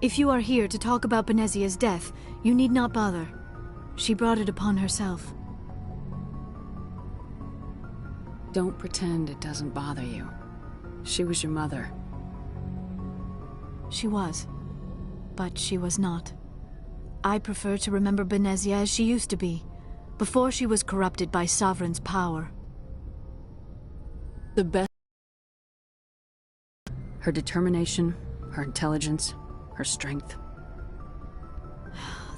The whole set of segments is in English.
If you are here to talk about Benezia's death, you need not bother. She brought it upon herself. Don't pretend it doesn't bother you. She was your mother. She was. But she was not. I prefer to remember Benezia as she used to be, before she was corrupted by Sovereign's power. The best... Her determination, her intelligence, her strength.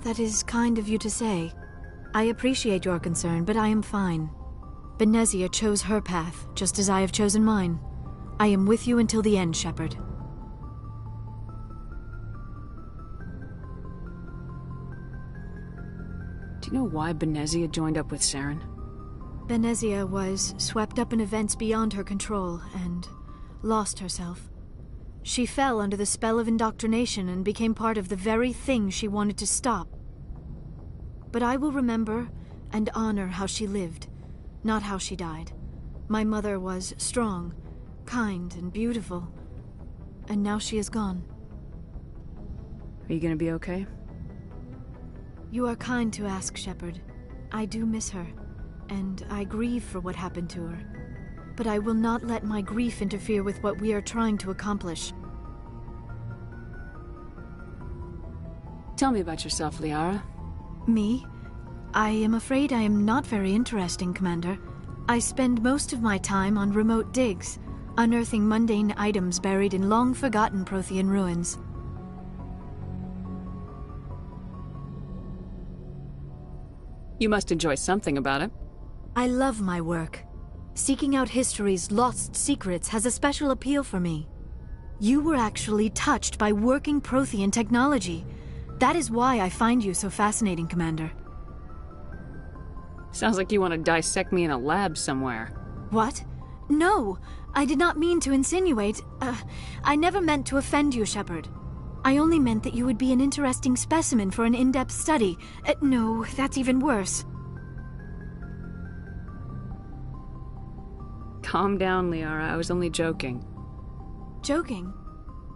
That is kind of you to say. I appreciate your concern, but I am fine. Benezia chose her path, just as I have chosen mine. I am with you until the end, Shepard. Do you know why Benezia joined up with Saren? Benezia was swept up in events beyond her control and lost herself. She fell under the spell of indoctrination and became part of the very thing she wanted to stop. But I will remember and honor how she lived, not how she died. My mother was strong, kind, and beautiful, and now she is gone. Are you gonna be okay? You are kind to ask, Shepard. I do miss her, and I grieve for what happened to her. But I will not let my grief interfere with what we are trying to accomplish. Tell me about yourself, Liara. Me? I am afraid I am not very interesting, Commander. I spend most of my time on remote digs, unearthing mundane items buried in long-forgotten Prothean ruins. You must enjoy something about it. I love my work. Seeking out history's lost secrets has a special appeal for me. You were actually touched by working Prothean technology. That is why I find you so fascinating, Commander. Sounds like you want to dissect me in a lab somewhere. What? No, I did not mean to insinuate. I never meant to offend you, Shepard. I only meant that you would be an interesting specimen for an in-depth study. No, that's even worse. Calm down, Liara. I was only joking. Joking?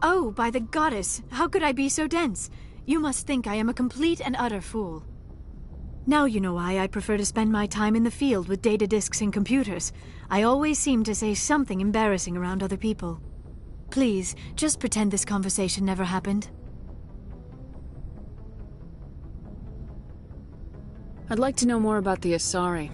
Oh, by the goddess, how could I be so dense? You must think I am a complete and utter fool. Now you know why I prefer to spend my time in the field with data disks and computers. I always seem to say something embarrassing around other people. Please, just pretend this conversation never happened. I'd like to know more about the Asari.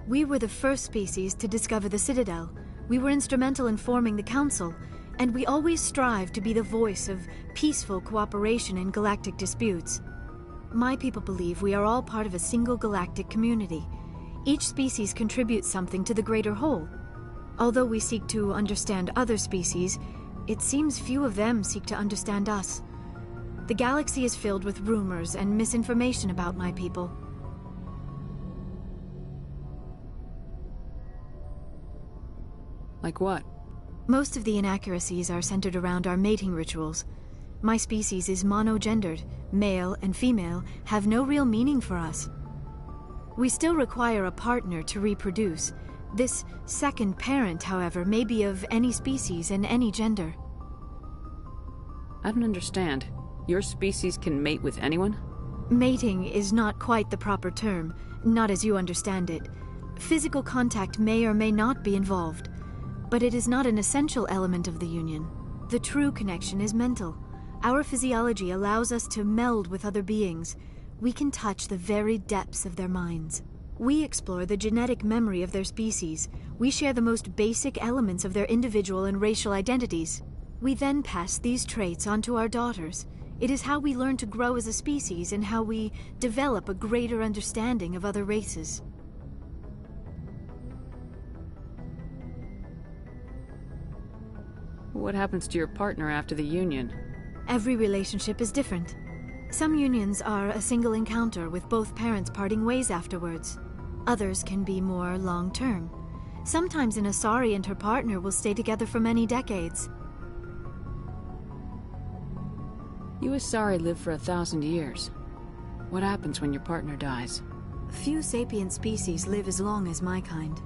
We were the first species to discover the Citadel. We were instrumental in forming the Council, and we always strive to be the voice of peaceful cooperation in galactic disputes. My people believe we are all part of a single galactic community. Each species contributes something to the greater whole. Although we seek to understand other species, it seems few of them seek to understand us. The galaxy is filled with rumors and misinformation about my people. Like what? Most of the inaccuracies are centered around our mating rituals. My species is monogendered. Male and female have no real meaning for us. We still require a partner to reproduce. This second parent, however, may be of any species and any gender. I don't understand. Your species can mate with anyone? Mating is not quite the proper term, not as you understand it. Physical contact may or may not be involved, but it is not an essential element of the union. The true connection is mental. Our physiology allows us to meld with other beings. We can touch the very depths of their minds. We explore the genetic memory of their species. We share the most basic elements of their individual and racial identities. We then pass these traits on to our daughters. It is how we learn to grow as a species and how we develop a greater understanding of other races. What happens to your partner after the union? Every relationship is different. Some unions are a single encounter with both parents parting ways afterwards. Others can be more long-term. Sometimes an Asari and her partner will stay together for many decades. You Asari live for 1,000 years. What happens when your partner dies? Few sapient species live as long as my kind.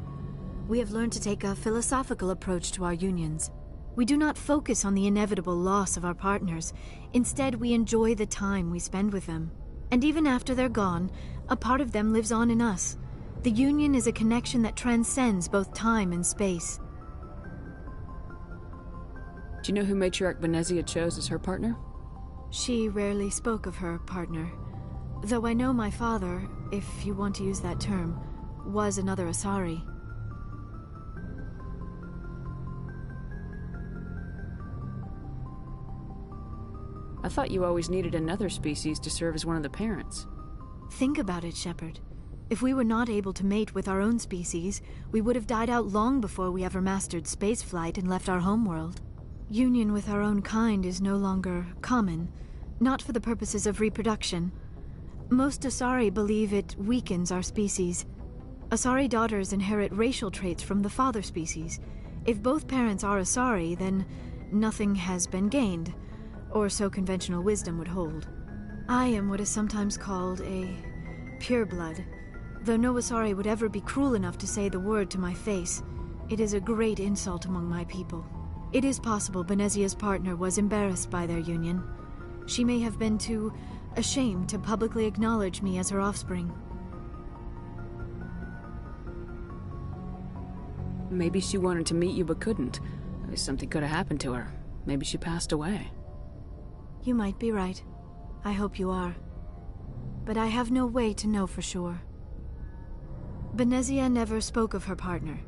We have learned to take a philosophical approach to our unions. We do not focus on the inevitable loss of our partners. Instead, we enjoy the time we spend with them. And even after they're gone, a part of them lives on in us. The union is a connection that transcends both time and space. Do you know who Matriarch Venezia chose as her partner? She rarely spoke of her partner. Though I know my father, if you want to use that term, was another Asari. I thought you always needed another species to serve as one of the parents. Think about it, Shepard. If we were not able to mate with our own species, we would have died out long before we ever mastered spaceflight and left our homeworld. Union with our own kind is no longer common, not for the purposes of reproduction. Most Asari believe it weakens our species. Asari daughters inherit racial traits from the father species. If both parents are Asari, then nothing has been gained, or so conventional wisdom would hold. I am what is sometimes called a pureblood. Though no Asari would ever be cruel enough to say the word to my face, it is a great insult among my people. It is possible Venezia's partner was embarrassed by their union. She may have been too ashamed to publicly acknowledge me as her offspring. Maybe she wanted to meet you but couldn't. Something could have happened to her. Maybe she passed away. You might be right. I hope you are. But I have no way to know for sure. Venezia never spoke of her partner.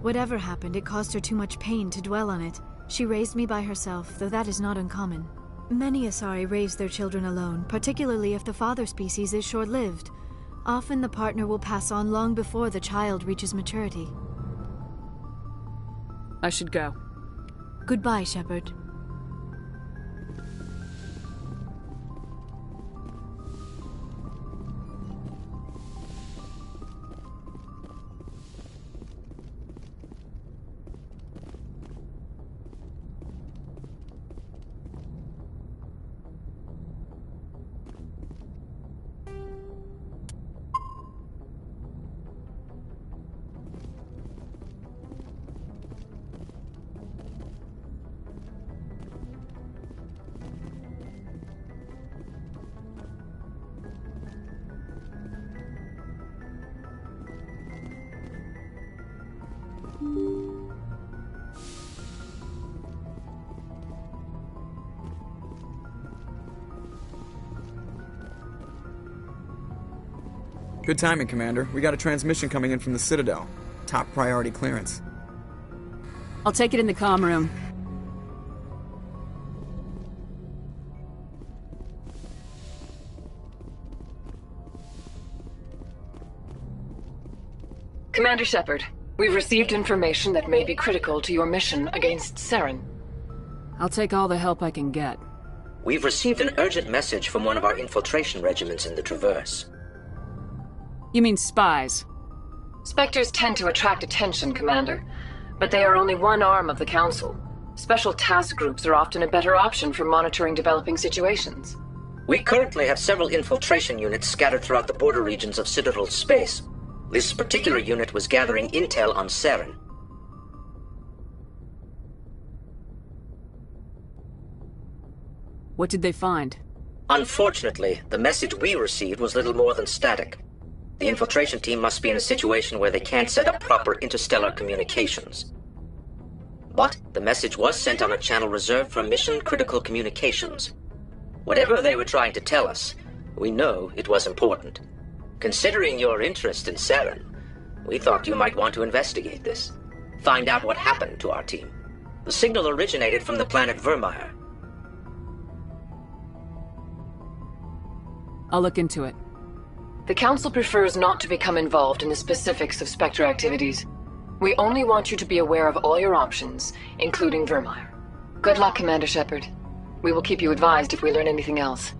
Whatever happened, it caused her too much pain to dwell on it. She raised me by herself, though that is not uncommon. Many Asari raise their children alone, particularly if the father species is short-lived. Often the partner will pass on long before the child reaches maturity. I should go. Goodbye, Shepard. Good timing, Commander. We got a transmission coming in from the Citadel. Top priority clearance. I'll take it in the comm room. Commander Shepard, we've received information that may be critical to your mission against Saren. I'll take all the help I can get. We've received an urgent message from one of our infiltration regiments in the Traverse. You mean spies? Spectres tend to attract attention, Commander, but they are only one arm of the Council. Special task groups are often a better option for monitoring developing situations. We currently have several infiltration units scattered throughout the border regions of Citadel space. This particular unit was gathering intel on Saren. What did they find? Unfortunately, the message we received was little more than static. The infiltration team must be in a situation where they can't set up proper interstellar communications. But the message was sent on a channel reserved for mission-critical communications. Whatever they were trying to tell us, we know it was important. Considering your interest in Saren, we thought you might want to investigate this. Find out what happened to our team. The signal originated from the planet Vermeer. I'll look into it. The Council prefers not to become involved in the specifics of Spectre activities. We only want you to be aware of all your options, including Vermeer. Good luck, Commander Shepard. We will keep you advised if we learn anything else.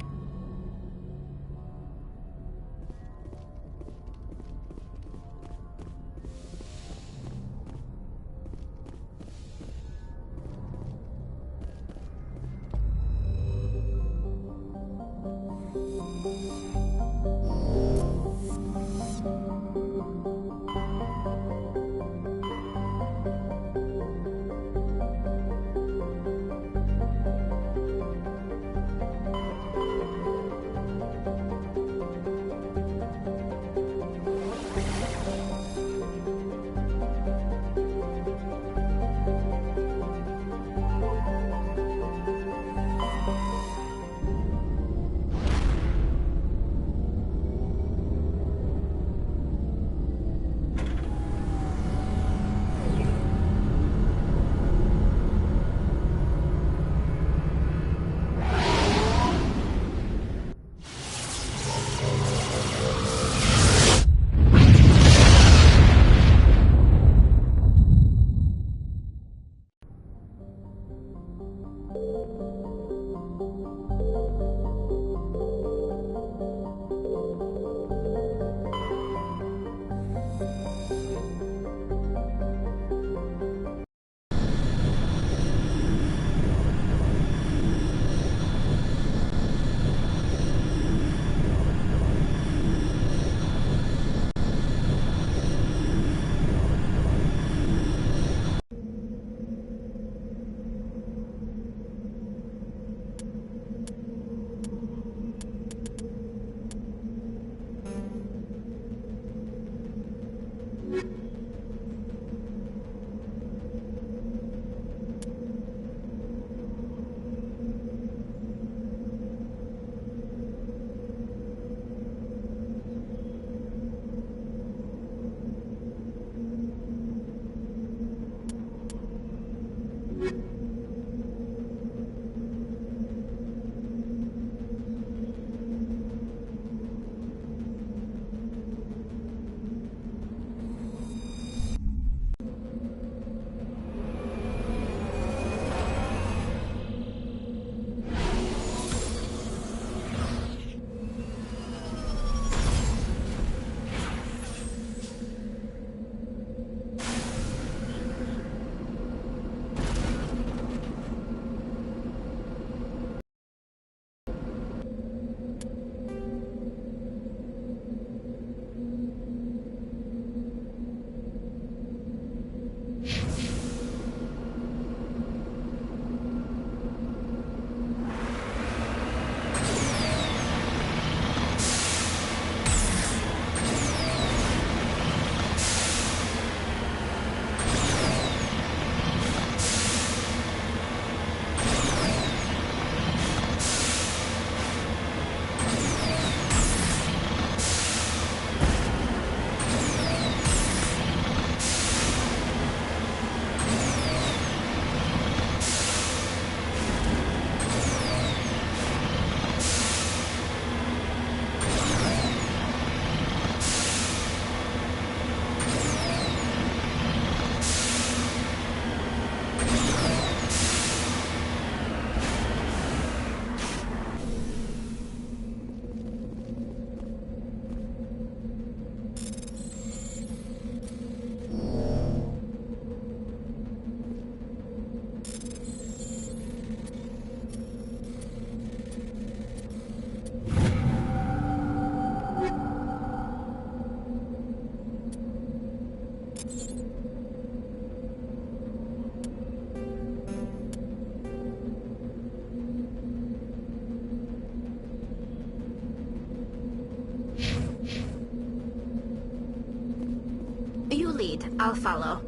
Agreed. I'll follow.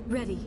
Ready.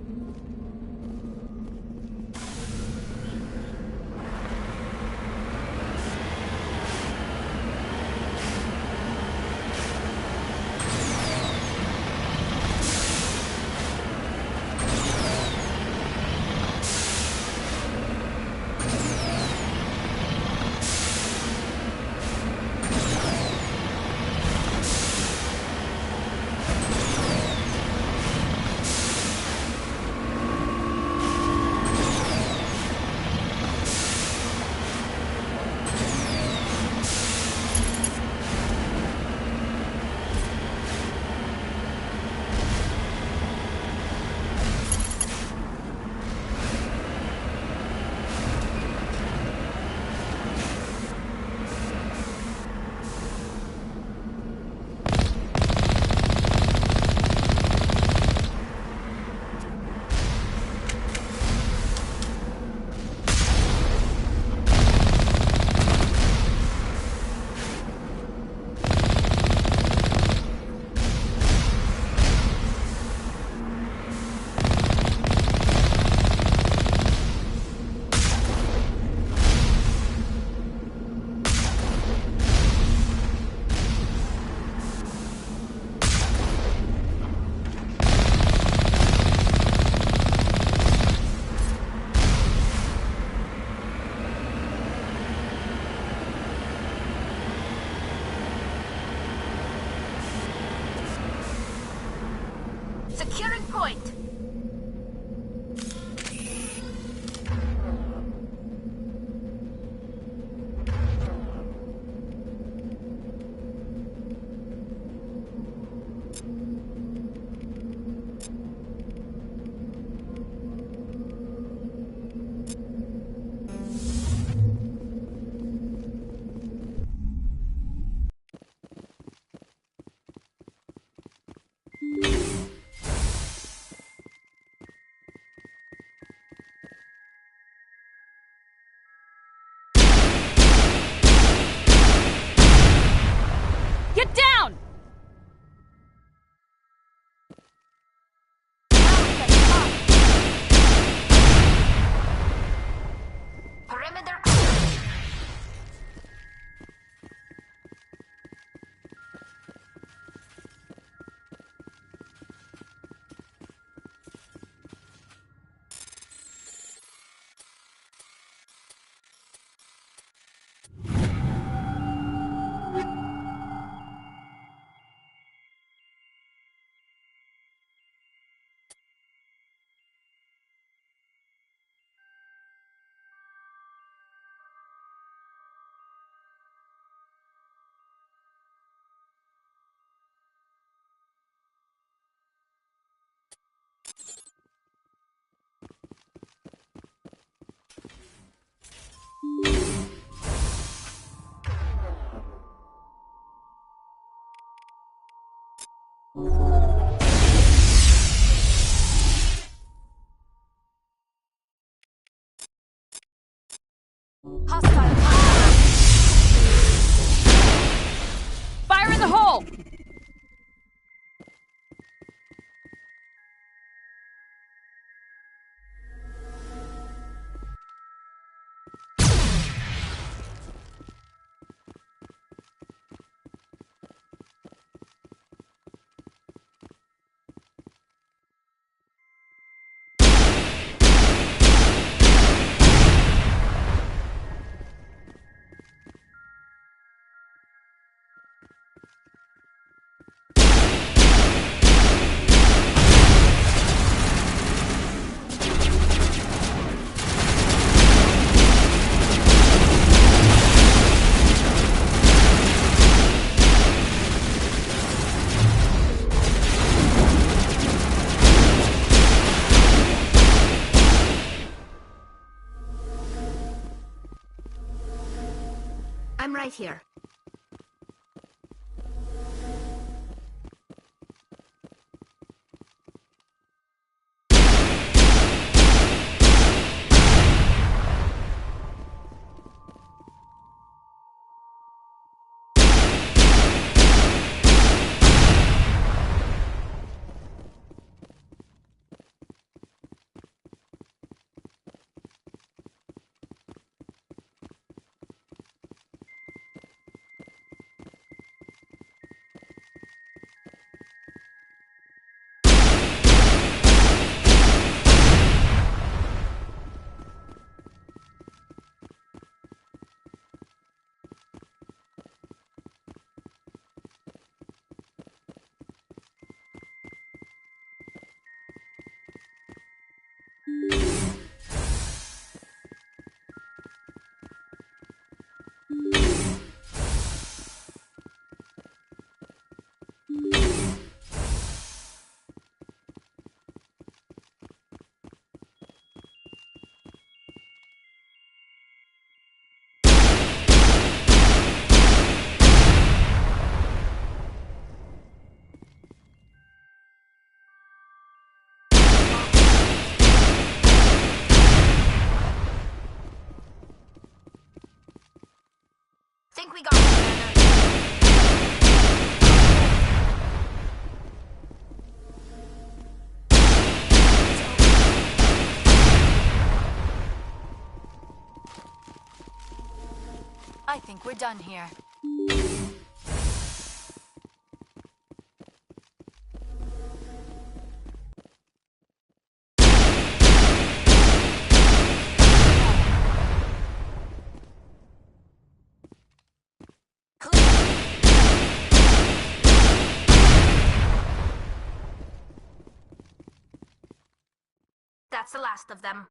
Securing point. Get down! Perimeter. Hostile. Fire in the hole! I'm right here. think we got it, Commander. I think we're done here. That's the last of them.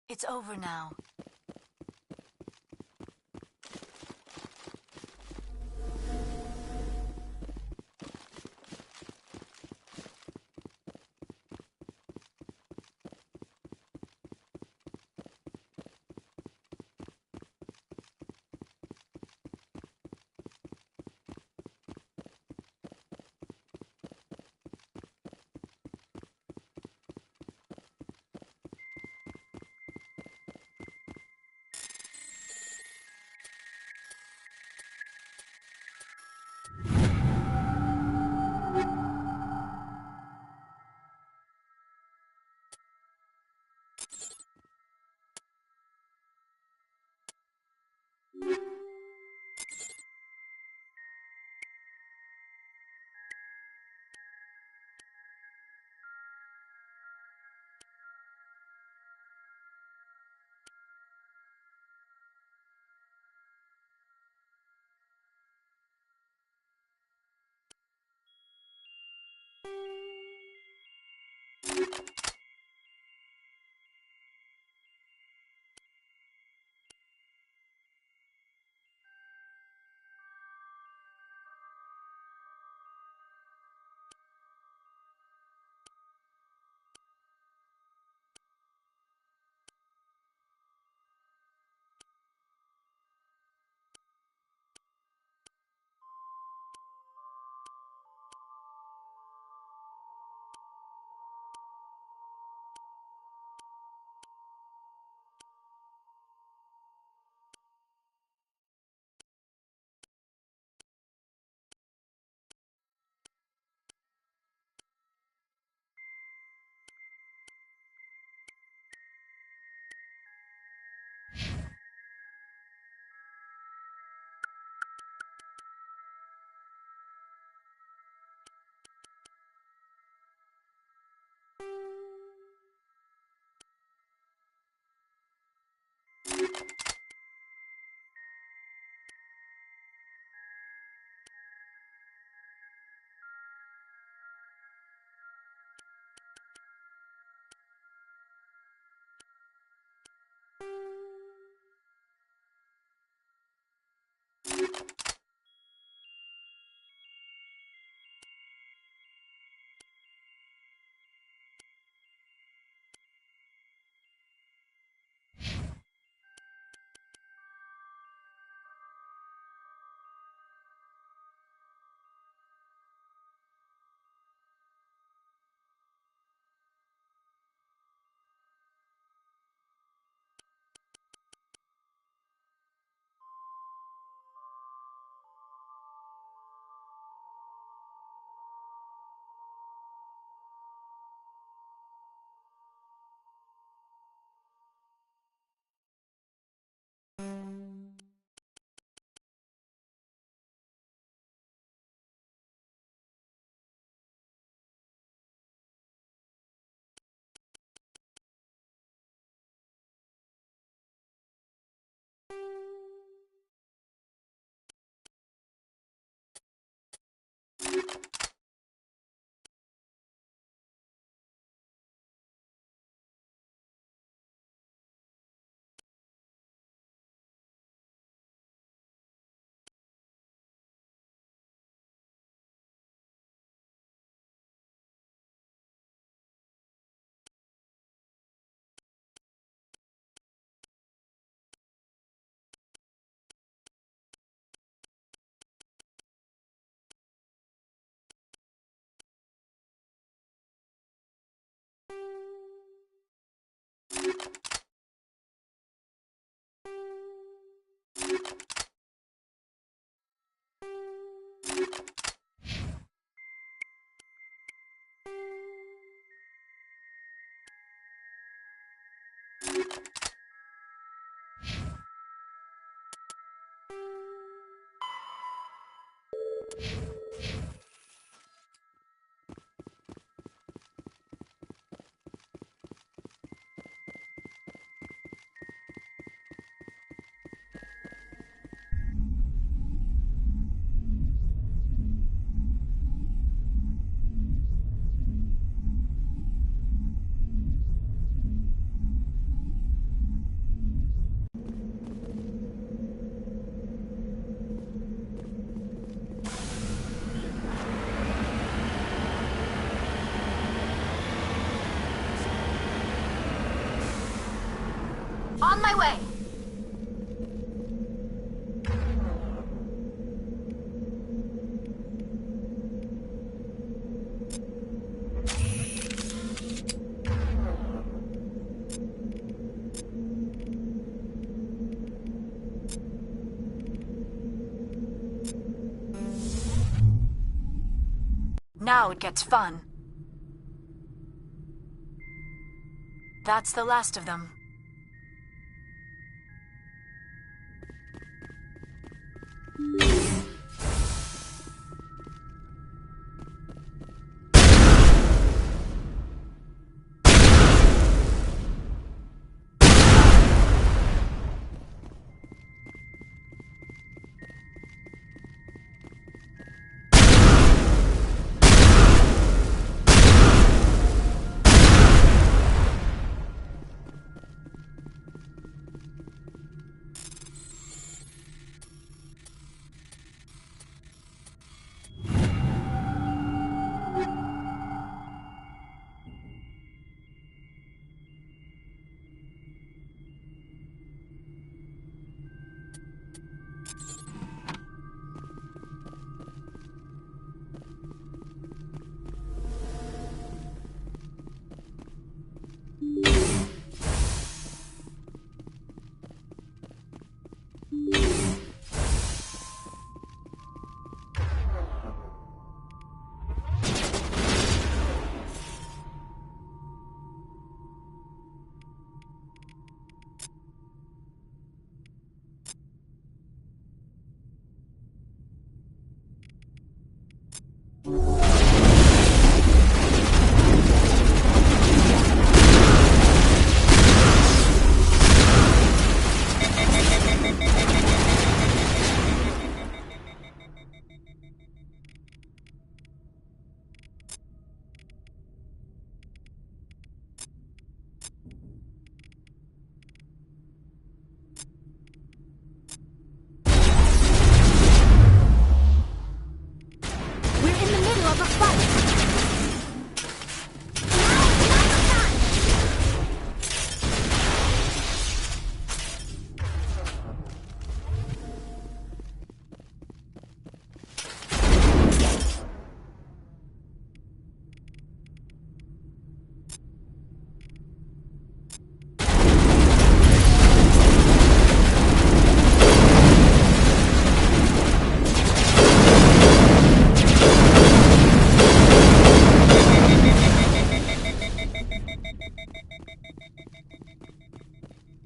It's over now. On my way! Now it gets fun. That's the last of them.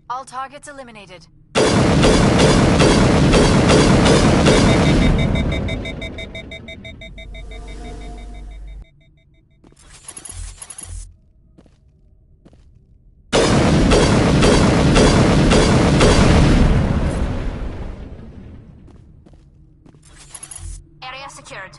All targets eliminated. Area secured.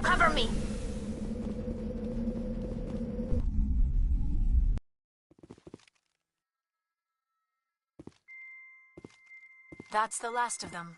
Cover me! That's the last of them.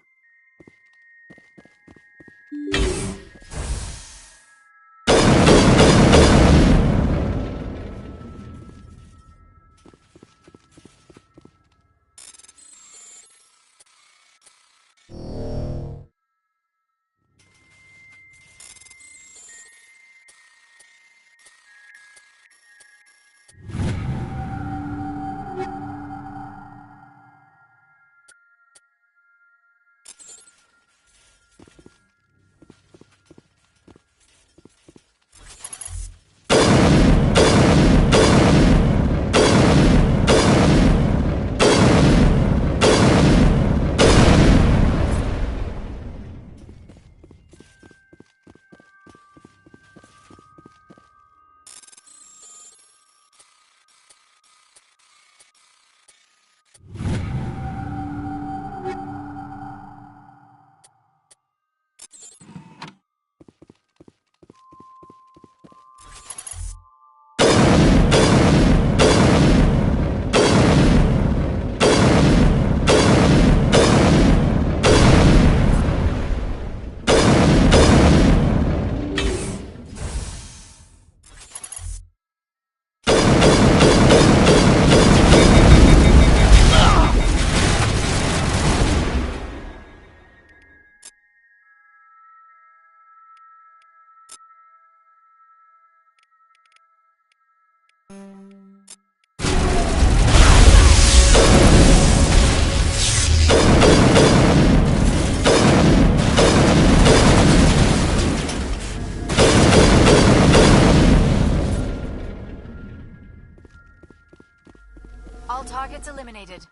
All targets eliminated.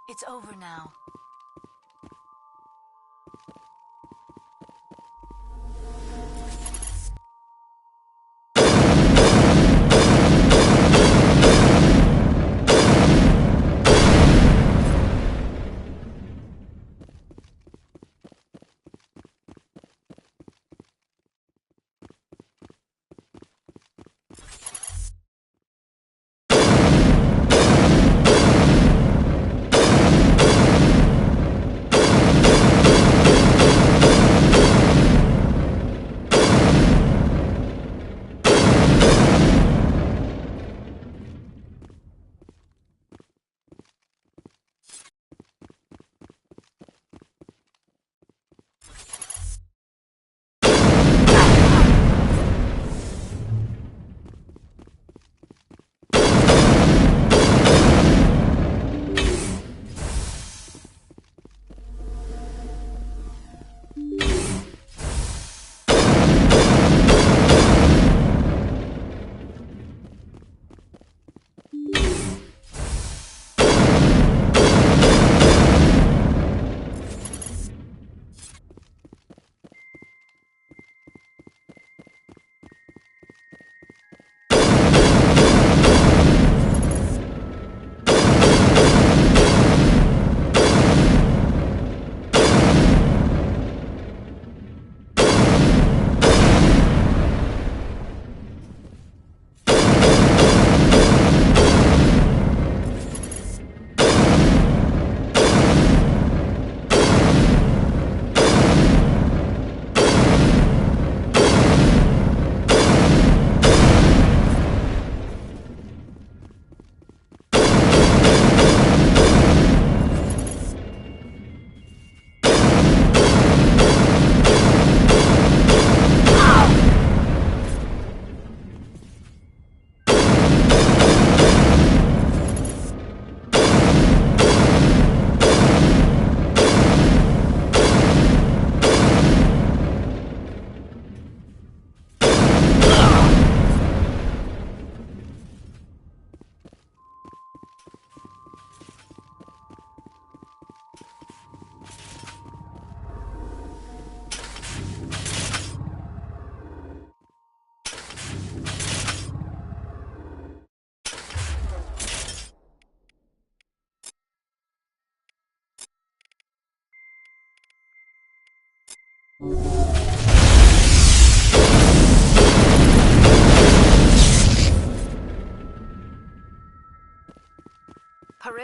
It's over now.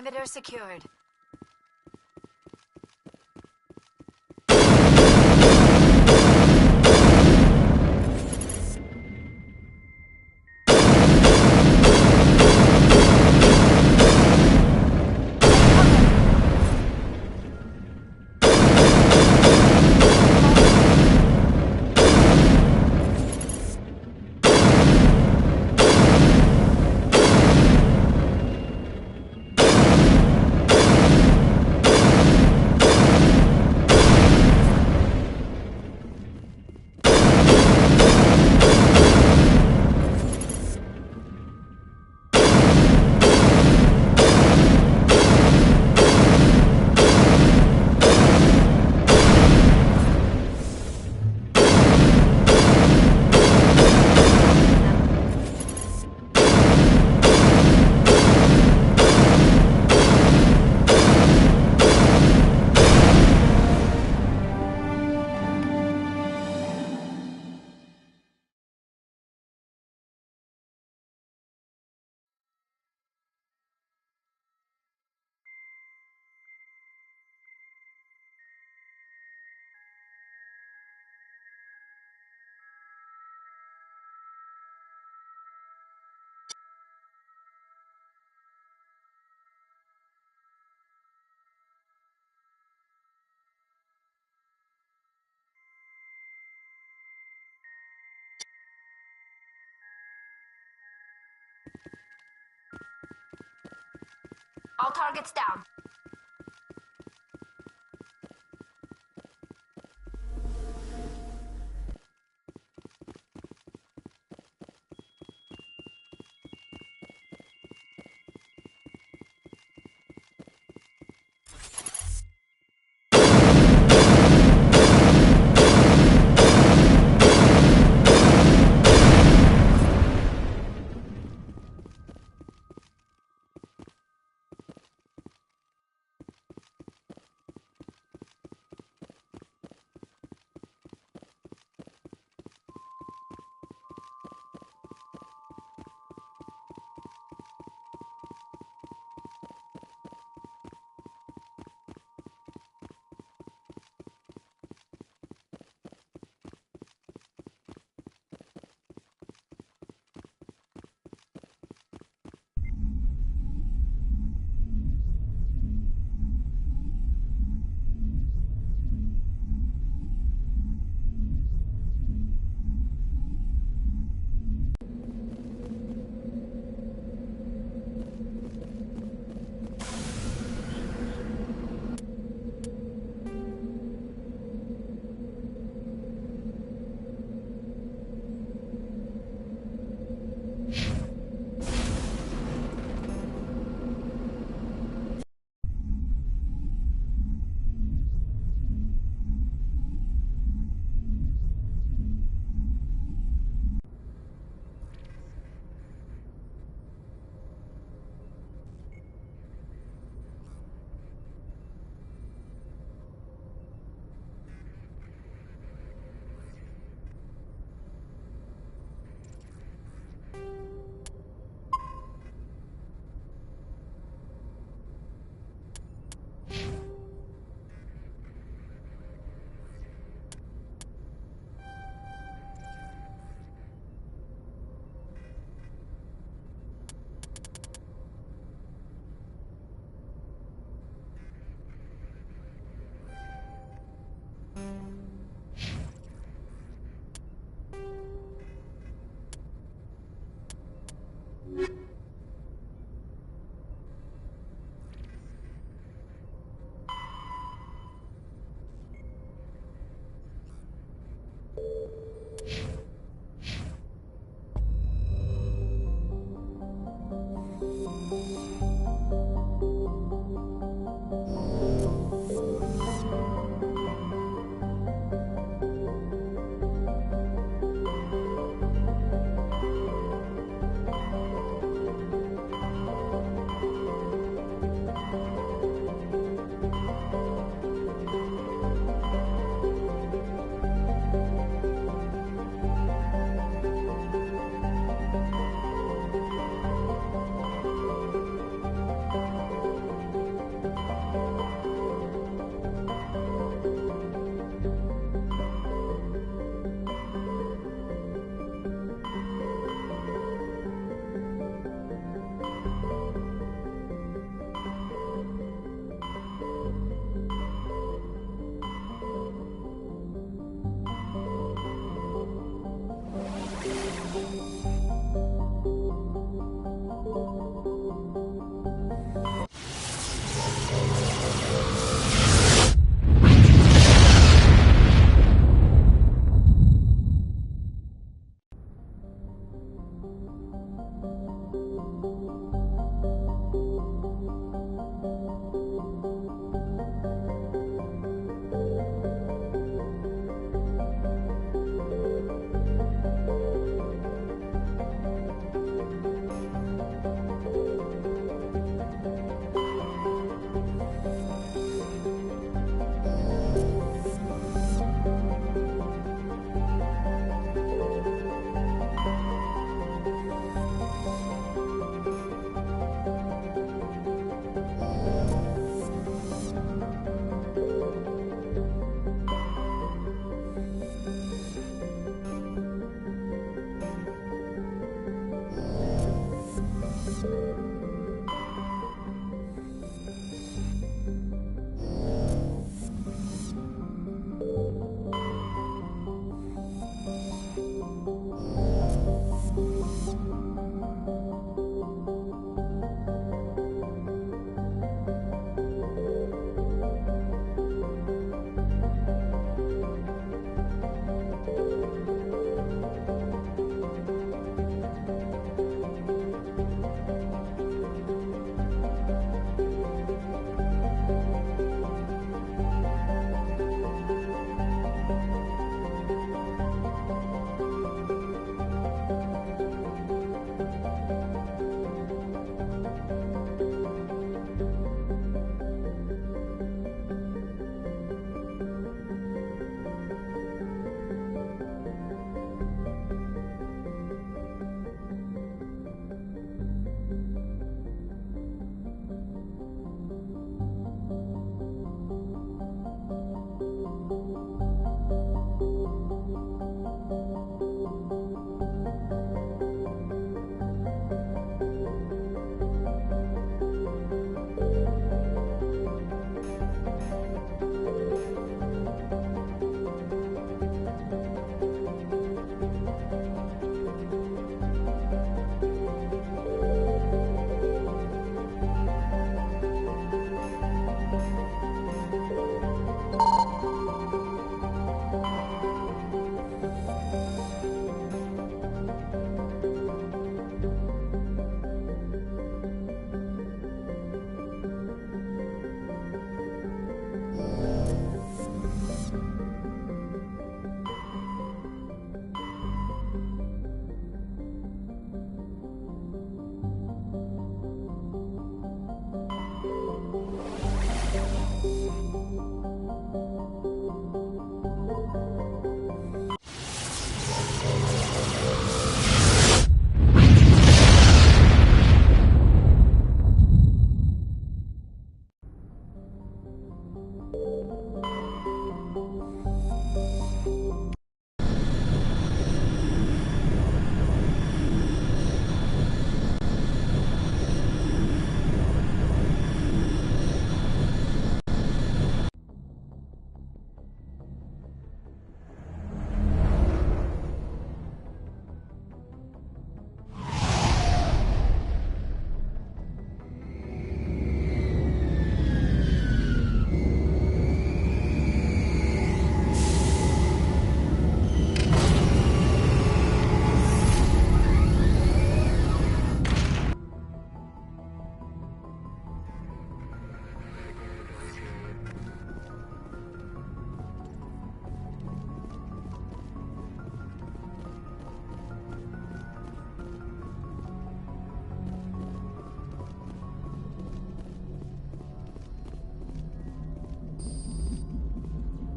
Perimeter secured. All targets down.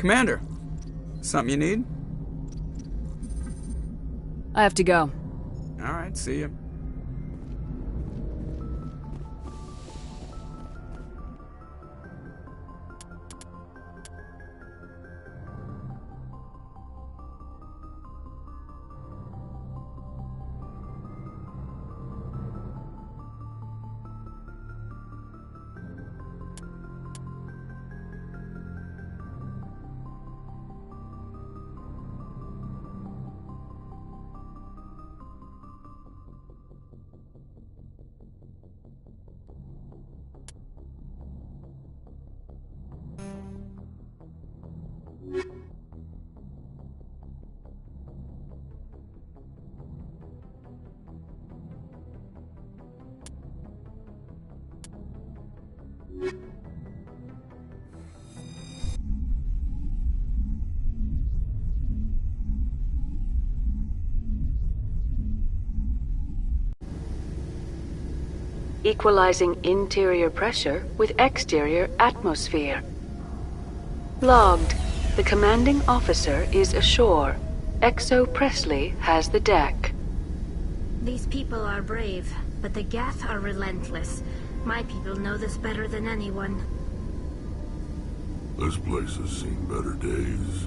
Commander, something you need? I have to go. Alright, see ya. Equalizing interior pressure with exterior atmosphere. Logged. The commanding officer is ashore. Exo Presley has the deck. These people are brave, but the Geth are relentless. My people know this better than anyone. This place has seen better days.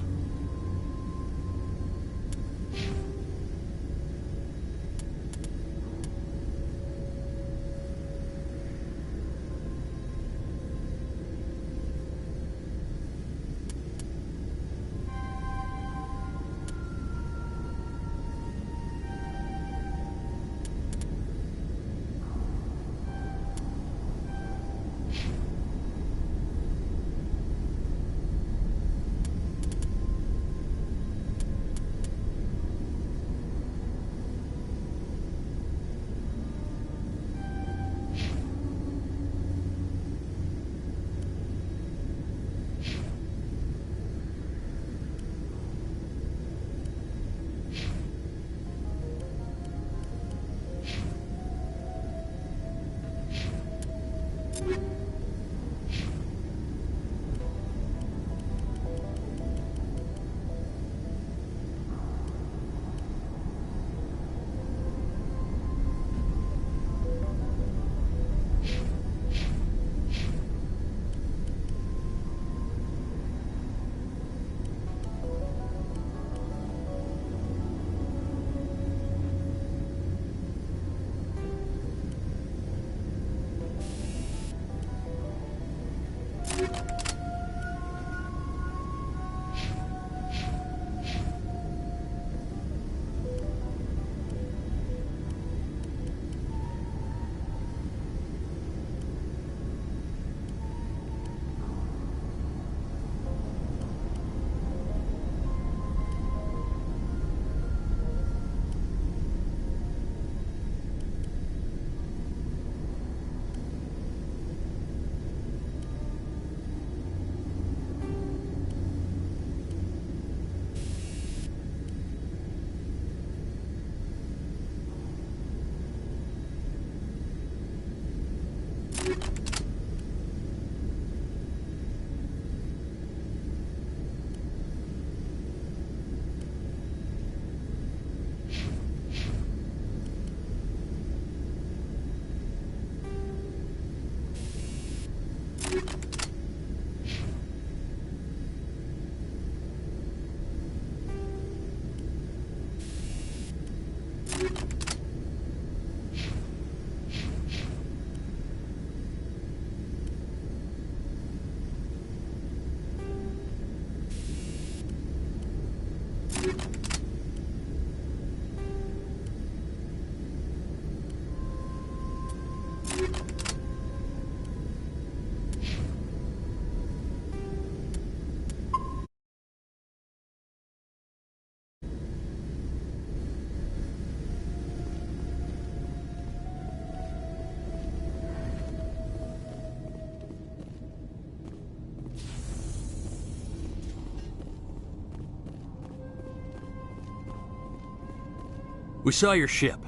We saw your ship.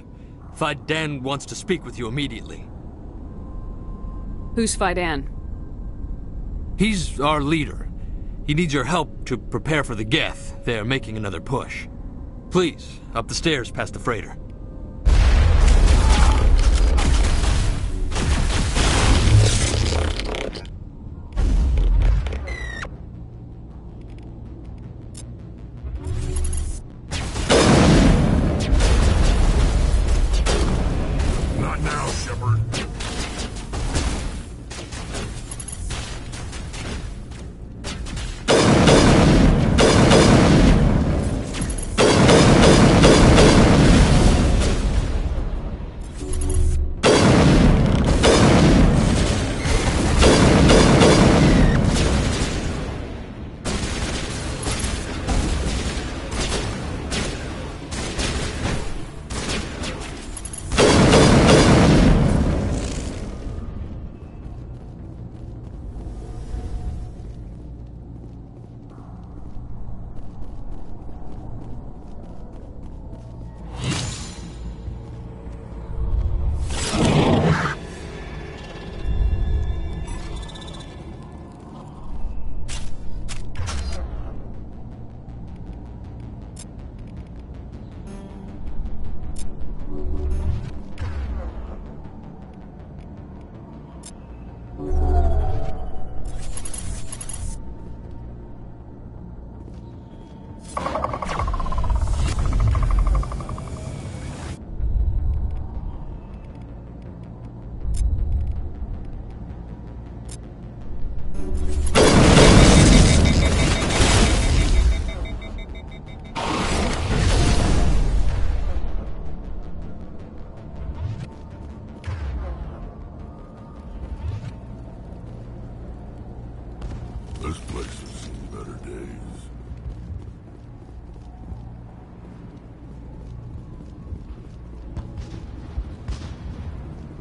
Faidan wants to speak with you immediately. Who's Faidan? He's our leader. He needs your help to prepare for the Geth. They're making another push. Please, up the stairs past the freighter. Not now, Shepard. This place has seen better days.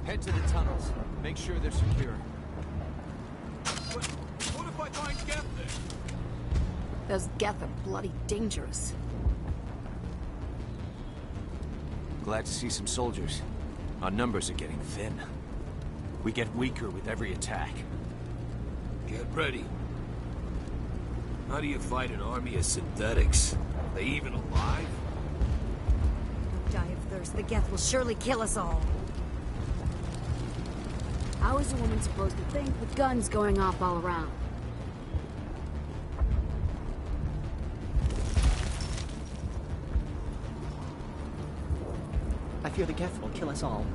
Head to the tunnels. Make sure they're secure. What if I find Geth there? Those Geth are bloody dangerous. Glad to see some soldiers. Our numbers are getting thin. We get weaker with every attack. Get ready. How do you fight an army of synthetics? Are they even alive? Don't die of thirst. The Geth will surely kill us all. How is a woman supposed to think with guns going off all around? I fear the Geth will kill us all.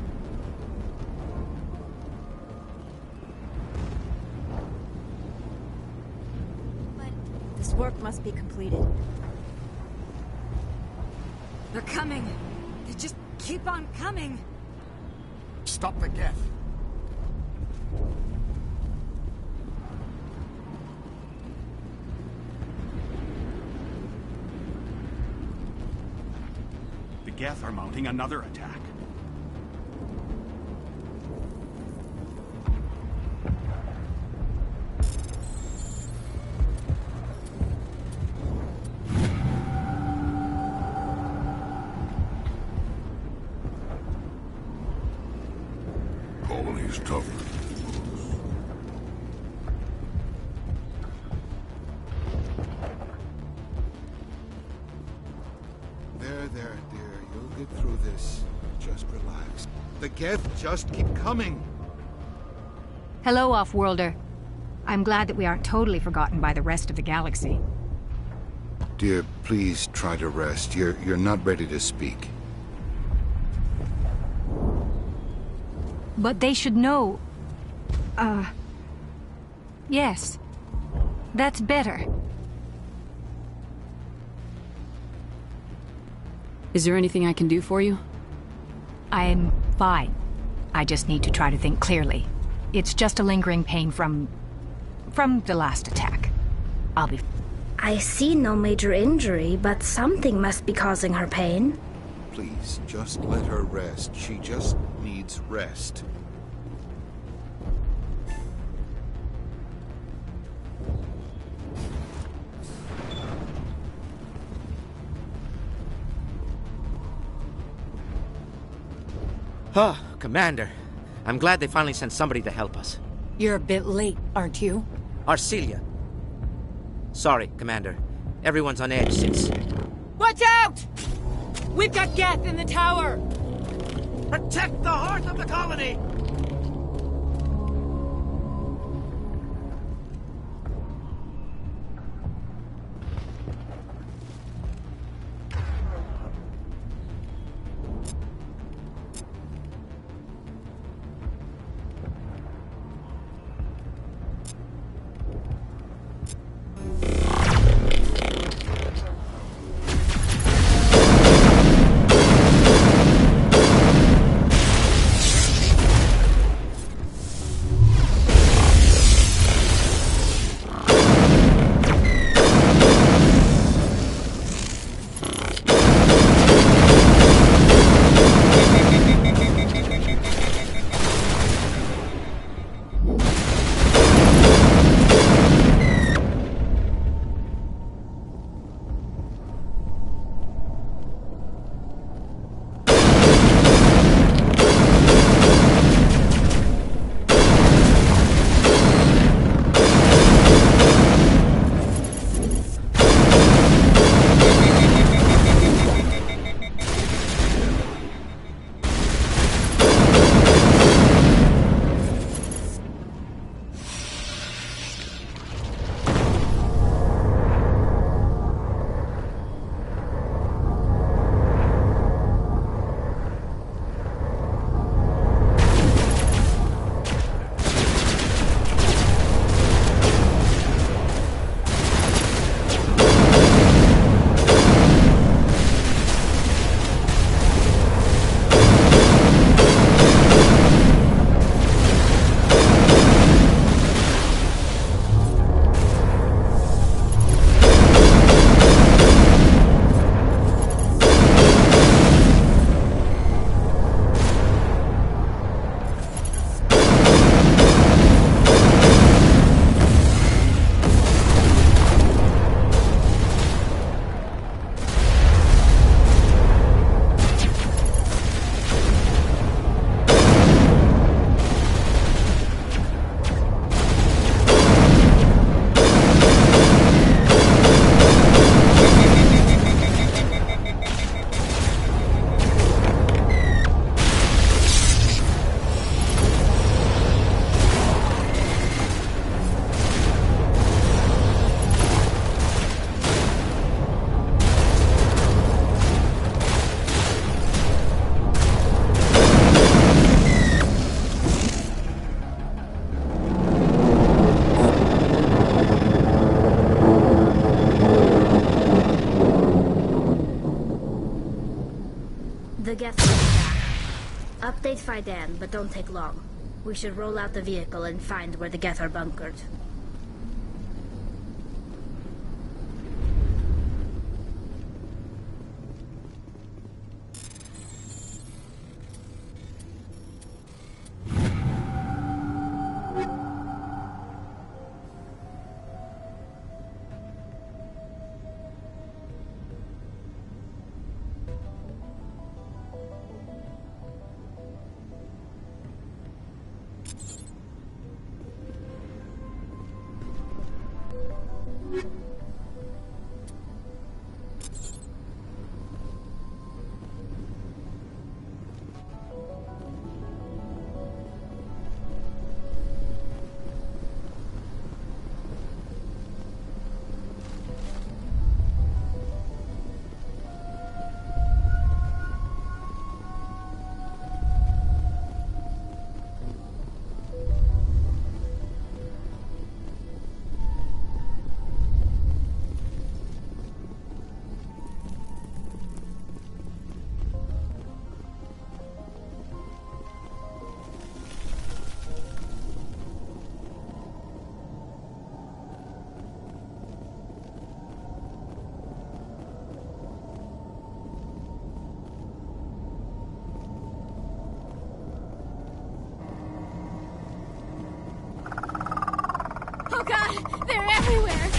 But this work must be completed. They're coming! They just keep on coming! Stop the Geth! The Geth are mounting another attack. Colony's tougher. There, dear. You'll get through this. Just relax. The Geth just keep coming. Hello, Off-Worlder. I'm glad that we aren't totally forgotten by the rest of the galaxy. Dear, please try to rest. You're not ready to speak. But they should know... Yes. That's better. Is there anything I can do for you? I'm fine. I just need to try to think clearly. It's just a lingering pain from the last attack. I'll be... I see no major injury, but something must be causing her pain. Please, just let her rest. She just needs rest. Ah, Commander. I'm glad they finally sent somebody to help us. You're a bit late, aren't you? Arcelia. Sorry, Commander. Everyone's on edge since... Watch out! We've got Geth in the tower! Protect the hearth of the colony! The Geth is back. Update Fidan, but don't take long. We should roll out the vehicle and find where the Geth are bunkered. Oh god, they're everywhere!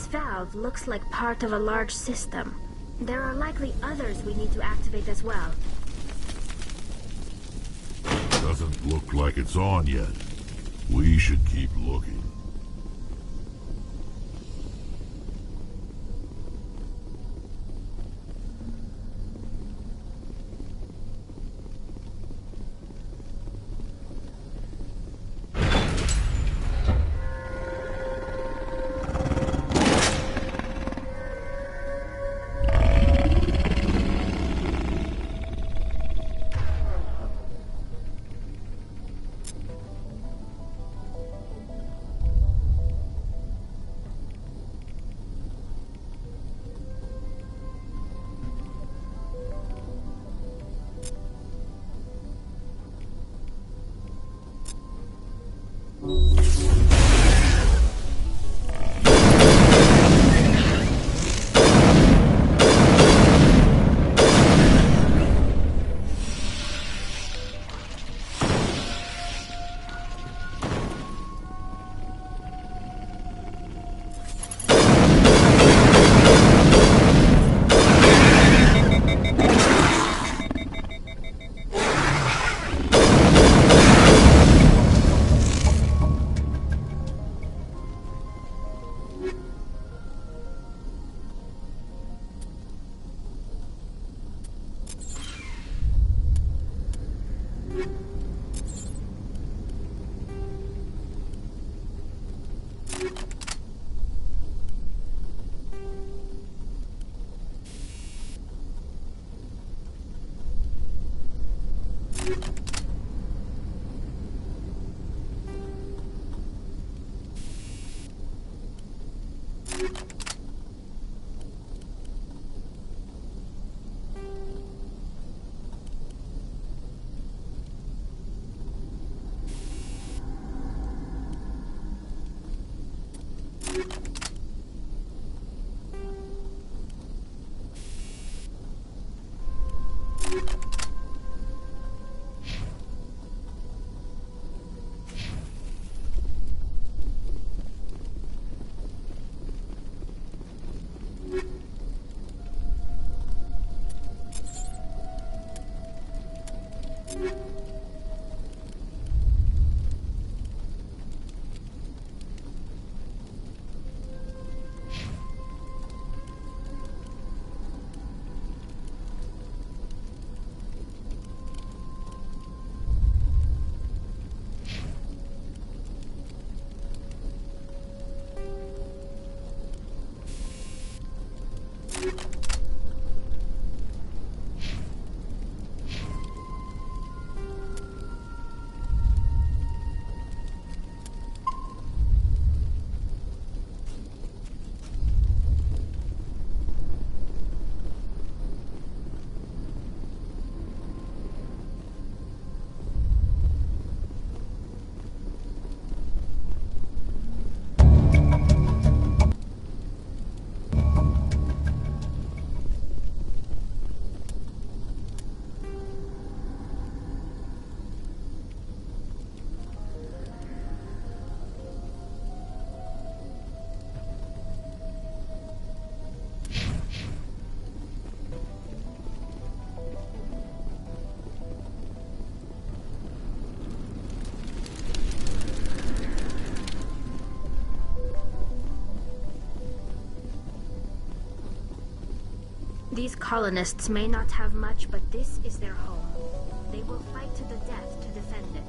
valve looks like part of a large system. There are likely others we need to activate as well. Doesn't look like it's on yet. We should keep looking. These colonists may not have much, but this is their home. They will fight to the death to defend it.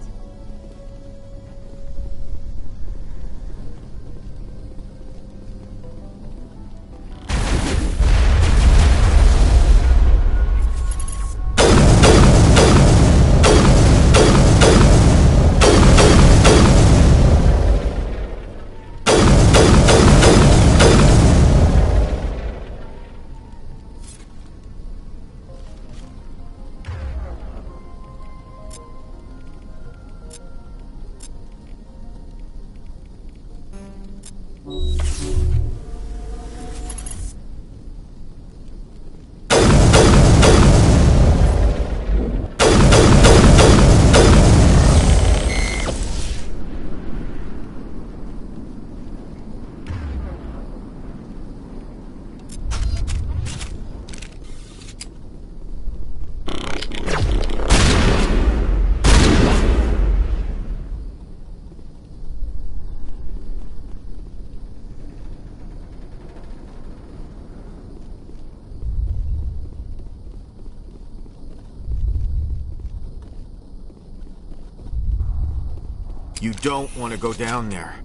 You don't want to go down there.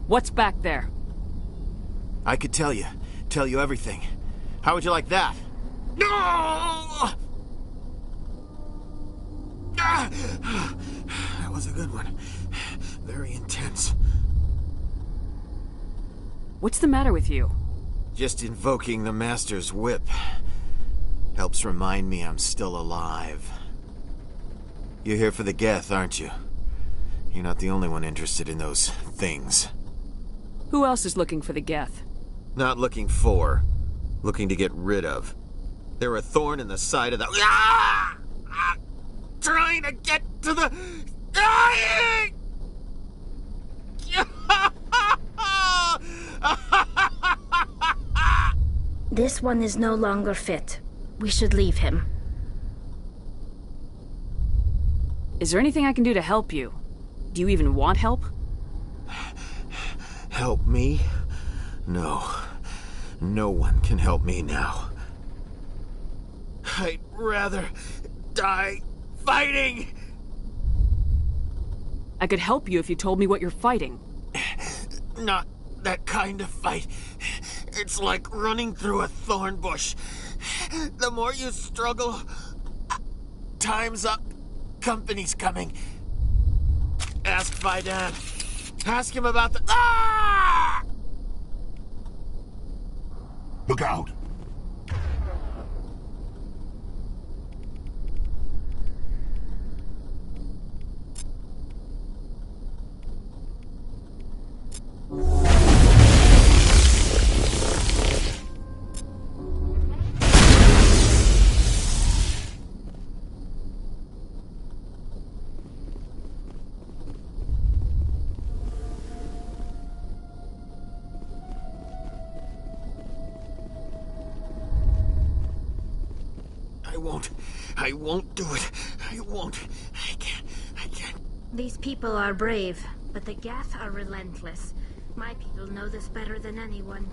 What's back there? I could tell you everything. How would you like that? No! That was a good one. Very intense. What's the matter with you? Just invoking the Master's whip helps remind me I'm still alive. You're here for the Geth, aren't you? You're not the only one interested in those things. Who else is looking for the Geth? Not looking for. Looking to get rid of. They're a thorn in the side of the... Ah! Ah! Trying to get to the... Dying! This one is no longer fit. We should leave him. Is there anything I can do to help you? Do you even want help? Help me? No. No one can help me now. I'd rather die fighting! I could help you if you told me what you're fighting. Not that kind of fight. It's like running through a thorn bush. The more you struggle, time's up. Company's coming. Ask Vidan. Ask him about the... Ah! Look out! I won't do it. I won't. I can't. These people are brave, but the Geth are relentless. My people know this better than anyone.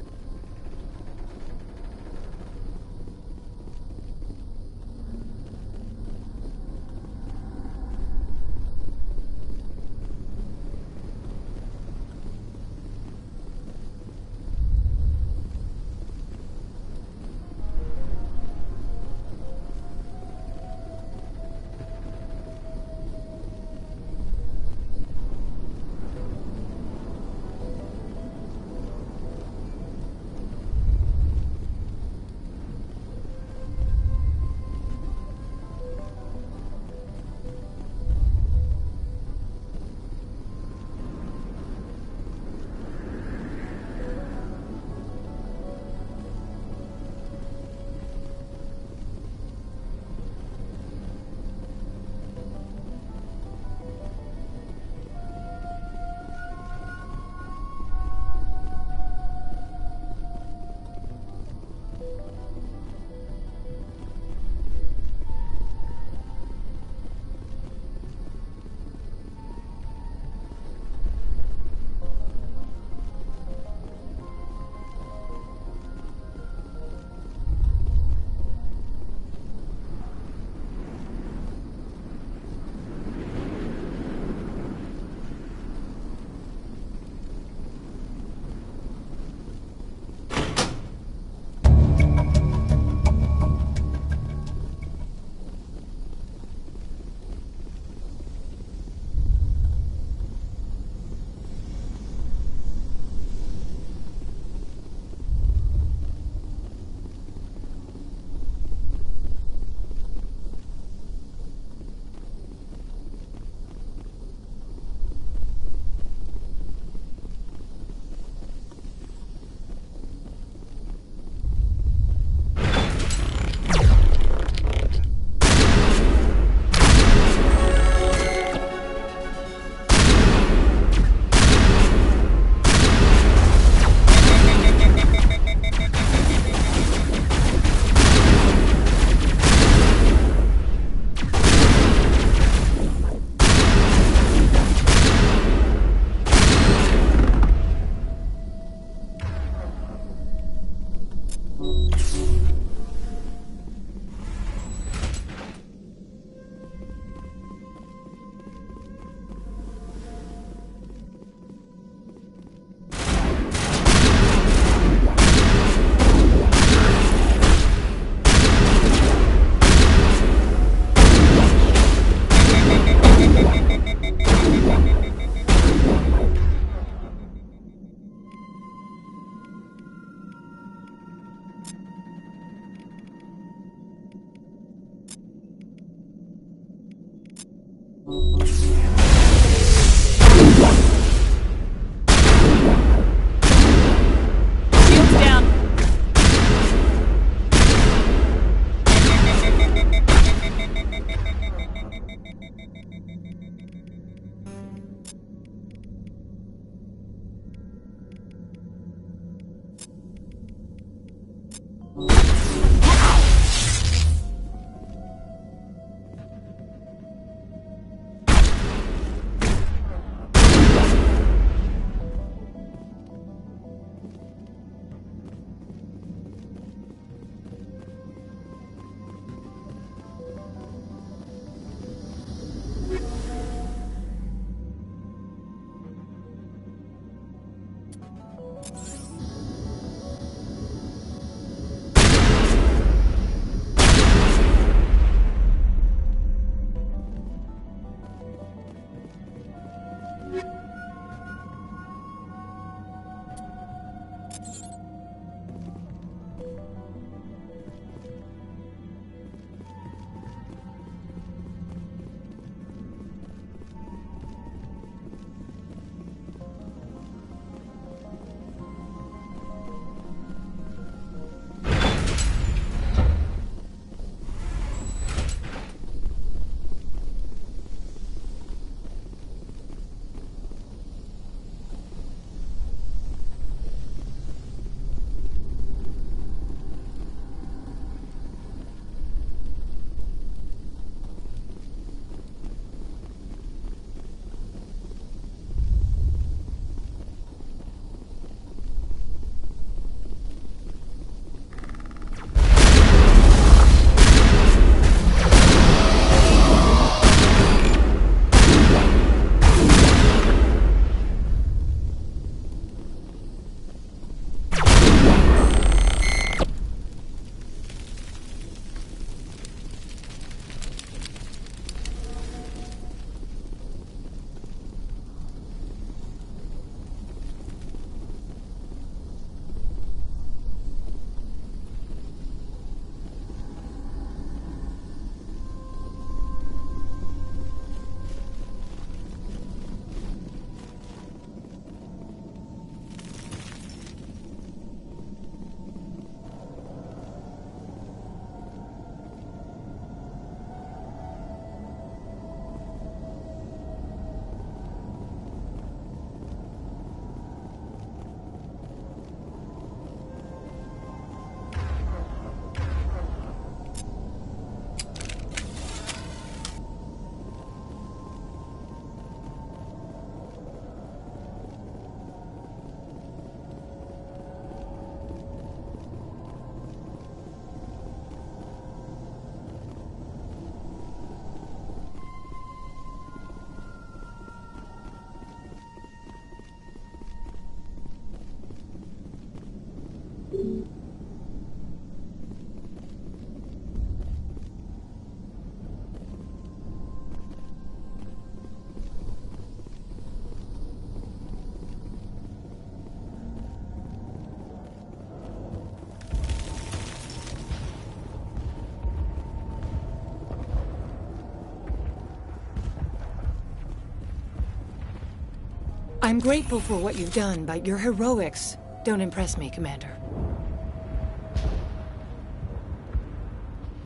I'm grateful for what you've done, but your heroics don't impress me, Commander.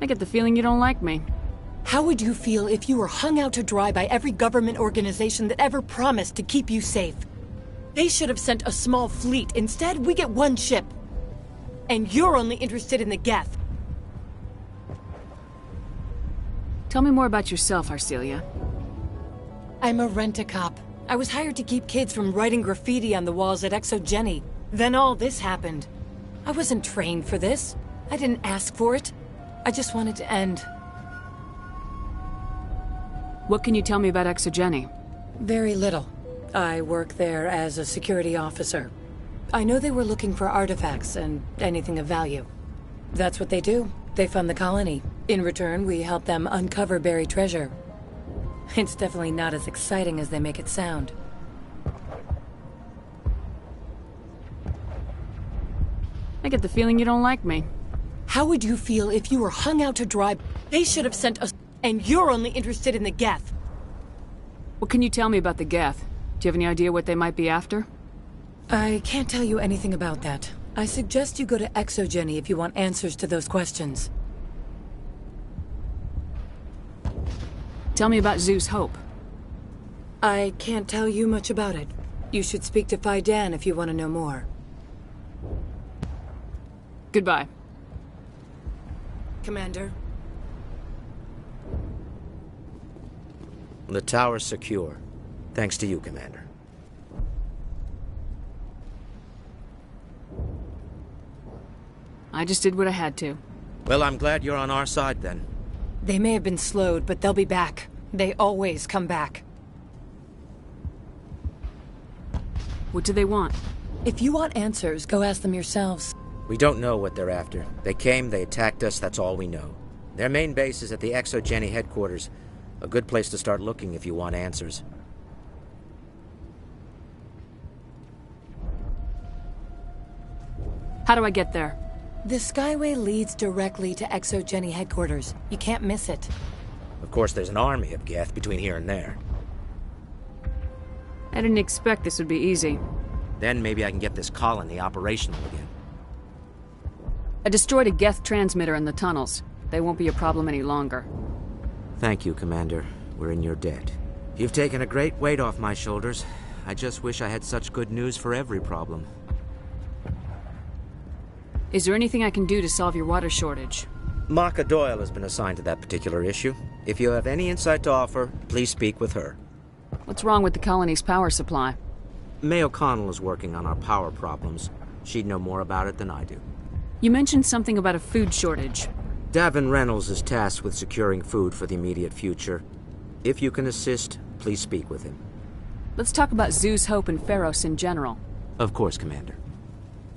I get the feeling you don't like me. How would you feel if you were hung out to dry by every government organization that ever promised to keep you safe? They should have sent a small fleet. Instead, we get one ship. And you're only interested in the Geth. Tell me more about yourself, Arcelia. I'm a rent-a-cop. I was hired to keep kids from writing graffiti on the walls at Exogeny. Then all this happened. I wasn't trained for this. I didn't ask for it. I just wanted to end. What can you tell me about Exogeny? Very little. I work there as a security officer. I know they were looking for artifacts and anything of value. That's what they do. They fund the colony. In return, we help them uncover buried treasure. It's definitely not as exciting as they make it sound. I get the feeling you don't like me. How would you feel if you were hung out to dry? They should have sent us, and you're only interested in the Geth. What can you tell me about the Geth? Do you have any idea what they might be after? I can't tell you anything about that. I suggest you go to Exogeny if you want answers to those questions. Tell me about Zeus Hope. I can't tell you much about it. You should speak to Fidan if you want to know more. Goodbye. Commander. The tower's secure. Thanks to you, Commander. I just did what I had to. Well, I'm glad you're on our side, then. They may have been slowed, but they'll be back. They always come back. What do they want? If you want answers, go ask them yourselves. We don't know what they're after. They came, they attacked us, that's all we know. Their main base is at the Exogeny headquarters. A good place to start looking if you want answers. How do I get there? The Skyway leads directly to Exogeny headquarters. You can't miss it. Of course, there's an army of Geth between here and there. I didn't expect this would be easy. Then maybe I can get this colony operational again. I destroyed a Geth transmitter in the tunnels. They won't be a problem any longer. Thank you, Commander. We're in your debt. You've taken a great weight off my shoulders. I just wish I had such good news for every problem. Is there anything I can do to solve your water shortage? Maka Doyle has been assigned to that particular issue. If you have any insight to offer, please speak with her. What's wrong with the colony's power supply? May O'Connell is working on our power problems. She'd know more about it than I do. You mentioned something about a food shortage. Davin Reynolds is tasked with securing food for the immediate future. If you can assist, please speak with him. Let's talk about Zeus Hope and Pharos in general. Of course, Commander.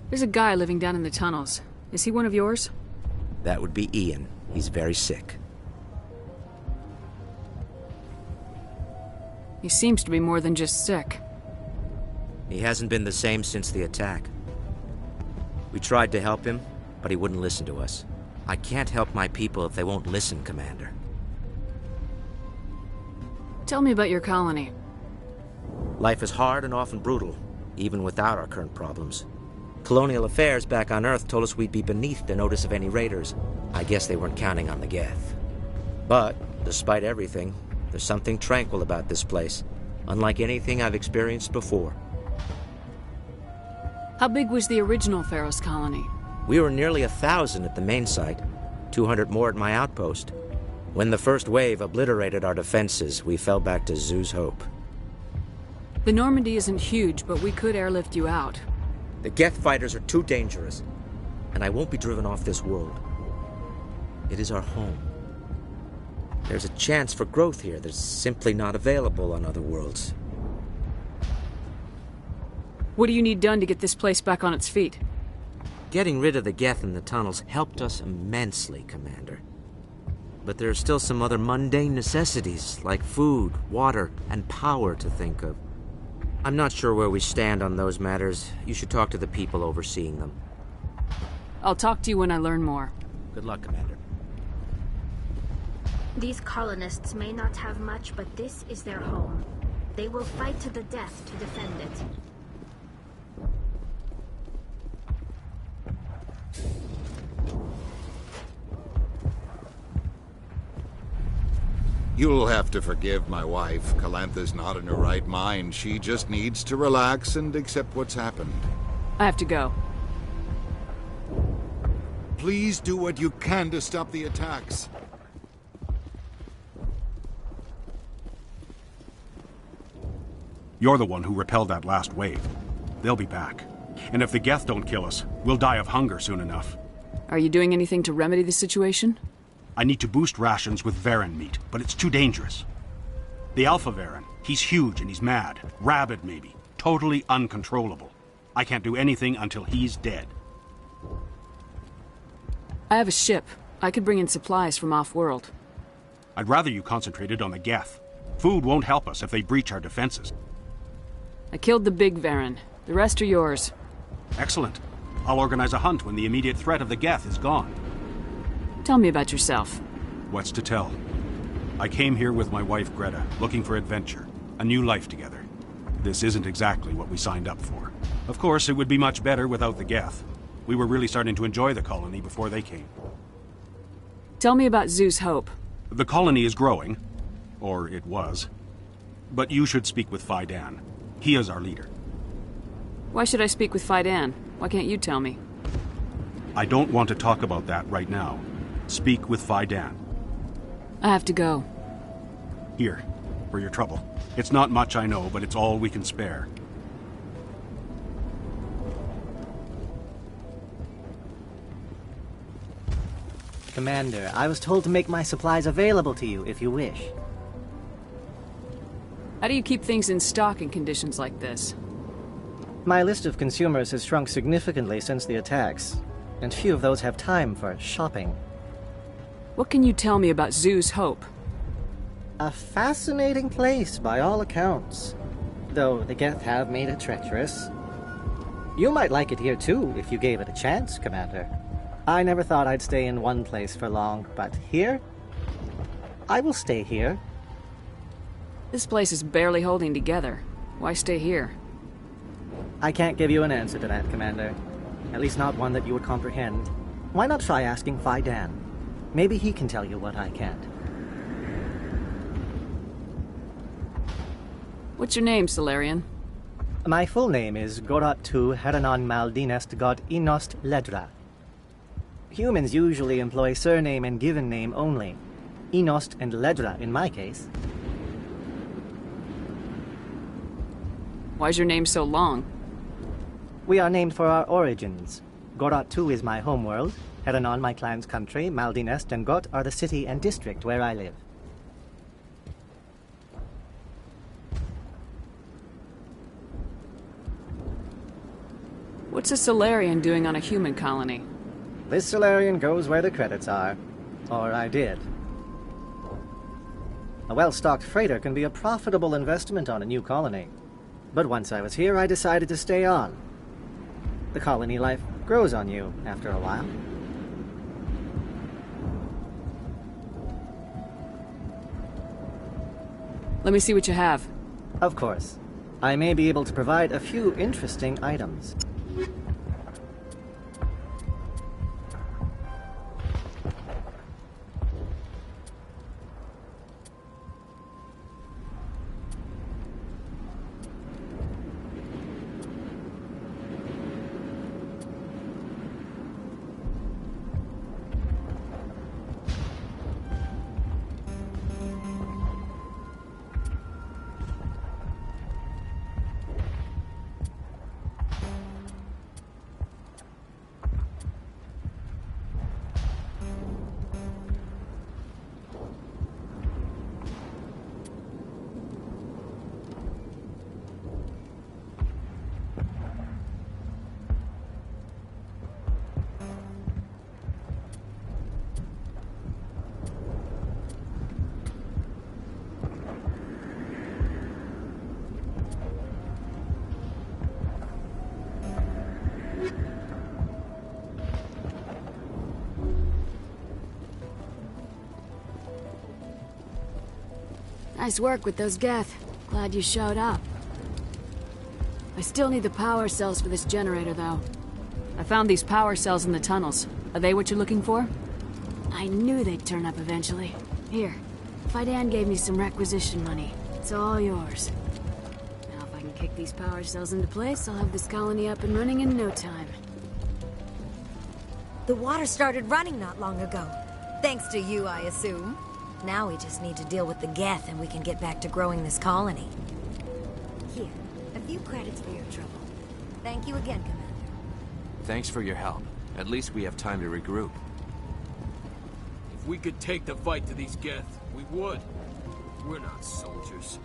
There's a guy living down in the tunnels. Is he one of yours? That would be Ian. He's very sick. He seems to be more than just sick. He hasn't been the same since the attack. We tried to help him, but he wouldn't listen to us. I can't help my people if they won't listen, Commander. Tell me about your colony. Life is hard and often brutal, even without our current problems. Colonial affairs back on Earth told us we'd be beneath the notice of any raiders. I guess they weren't counting on the Geth. But, despite everything, there's something tranquil about this place, unlike anything I've experienced before. How big was the original Pharos colony? We were nearly 1,000 at the main site, 200 more at my outpost. When the first wave obliterated our defenses, we fell back to Zeus Hope. The Normandy isn't huge, but we could airlift you out. The Geth fighters are too dangerous, and I won't be driven off this world. It is our home. There's a chance for growth here that's simply not available on other worlds. What do you need done to get this place back on its feet? Getting rid of the Geth in the tunnels helped us immensely, Commander. But there are still some other mundane necessities, like food, water, and power to think of. I'm not sure where we stand on those matters. You should talk to the people overseeing them. I'll talk to you when I learn more. Good luck, Commander. These colonists may not have much, but this is their home. They will fight to the death to defend it. You'll have to forgive my wife. Calantha's not in her right mind. She just needs to relax and accept what's happened. I have to go. Please do what you can to stop the attacks. You're the one who repelled that last wave. They'll be back. And if the Geth don't kill us, we'll die of hunger soon enough. Are you doing anything to remedy the situation? I need to boost rations with Varen meat, but it's too dangerous. The Alpha Varen, he's huge and he's mad. Rabid, maybe. Totally uncontrollable. I can't do anything until he's dead. I have a ship. I could bring in supplies from off-world. I'd rather you concentrated on the Geth. Food won't help us if they breach our defenses. I killed the big Varen. The rest are yours. Excellent. I'll organize a hunt when the immediate threat of the Geth is gone. Tell me about yourself. What's to tell? I came here with my wife Greta, looking for adventure, a new life together. This isn't exactly what we signed up for. Of course, it would be much better without the Geth. We were really starting to enjoy the colony before they came. Tell me about Zeus Hope. The colony is growing. Or it was. But you should speak with Fidan. He is our leader. Why should I speak with Fidan? Why can't you tell me? I don't want to talk about that right now. Speak with Fidan. I have to go. Here, for your trouble. It's not much, I know, but it's all we can spare. Commander, I was told to make my supplies available to you if you wish. How do you keep things in stock in conditions like this? My list of consumers has shrunk significantly since the attacks, and few of those have time for shopping. What can you tell me about Zeus Hope? A fascinating place by all accounts, though the Geth have made it treacherous. You might like it here too, if you gave it a chance, Commander. I never thought I'd stay in one place for long, but here? I will stay here. This place is barely holding together. Why stay here? I can't give you an answer to that, Commander. At least not one that you would comprehend. Why not try asking Fidan? Maybe he can tell you what I can't. What's your name, Solarian? My full name is Gorat-tu Heranon Maldinest God Inost Ledra. Humans usually employ surname and given name only. Inost and Ledra in my case. Why's your name so long? We are named for our origins. Gorat-tu is my homeworld, Heranon my clan's country, Maldinest and Got are the city and district where I live. What's a Solarian doing on a human colony? This Solarian goes where the credits are. Or I did. A well-stocked freighter can be a profitable investment on a new colony. But once I was here, I decided to stay on. The colony life grows on you after a while. Let me see what you have. Of course. I may be able to provide a few interesting items. Nice work with those Geth. Glad you showed up. I still need the power cells for this generator, though. I found these power cells in the tunnels. Are they what you're looking for? I knew they'd turn up eventually. Here, Fidan gave me some requisition money. It's all yours. Now if I can kick these power cells into place, I'll have this colony up and running in no time. The water started running not long ago. Thanks to you, I assume. Now we just need to deal with the Geth and we can get back to growing this colony. Here, a few credits for your trouble. Thank you again, Commander. Thanks for your help. At least we have time to regroup. If we could take the fight to these Geth, we would. We're not soldiers.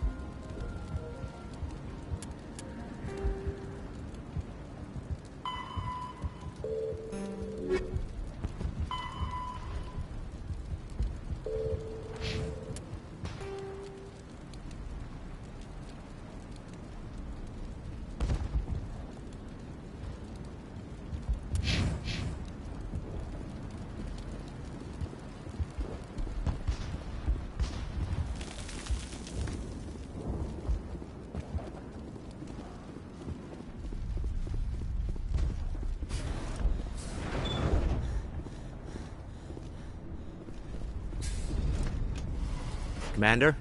Commander,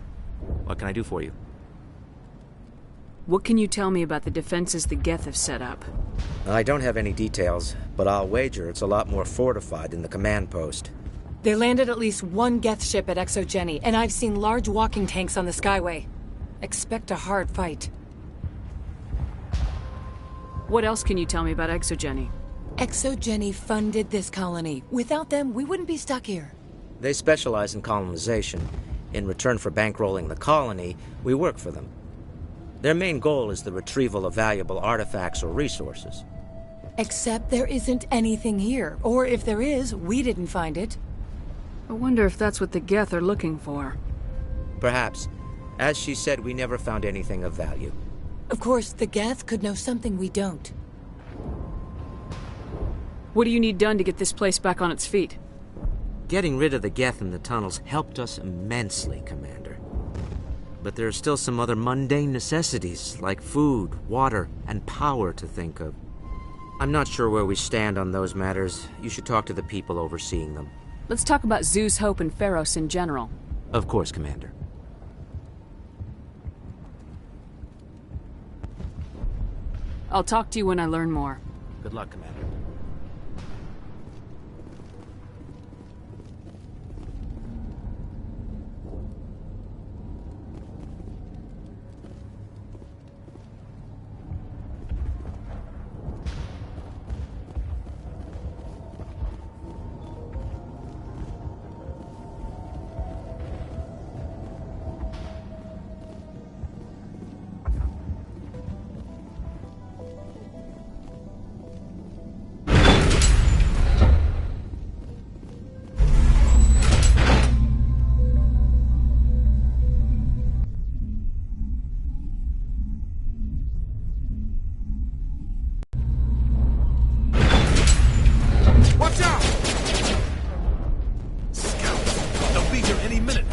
what can I do for you? What can you tell me about the defenses the Geth have set up? I don't have any details, but I'll wager it's a lot more fortified than the command post. They landed at least one Geth ship at Exogeny, and I've seen large walking tanks on the Skyway. Expect a hard fight. What else can you tell me about Exogeny? Exogeny funded this colony. Without them, we wouldn't be stuck here. They specialize in colonization. In return for bankrolling the colony, we work for them. Their main goal is the retrieval of valuable artifacts or resources. Except there isn't anything here. Or if there is, we didn't find it. I wonder if that's what the Geth are looking for. Perhaps. As she said, we never found anything of value. Of course, the Geth could know something we don't. What do you need done to get this place back on its feet? Getting rid of the Geth in the tunnels helped us immensely, Commander. But there are still some other mundane necessities, like food, water, and power to think of. I'm not sure where we stand on those matters. You should talk to the people overseeing them. Let's talk about Zeus, Hope, and Pharos in general. Of course, Commander. I'll talk to you when I learn more. Good luck, Commander. Watch out! Scouts! They'll be here any minute!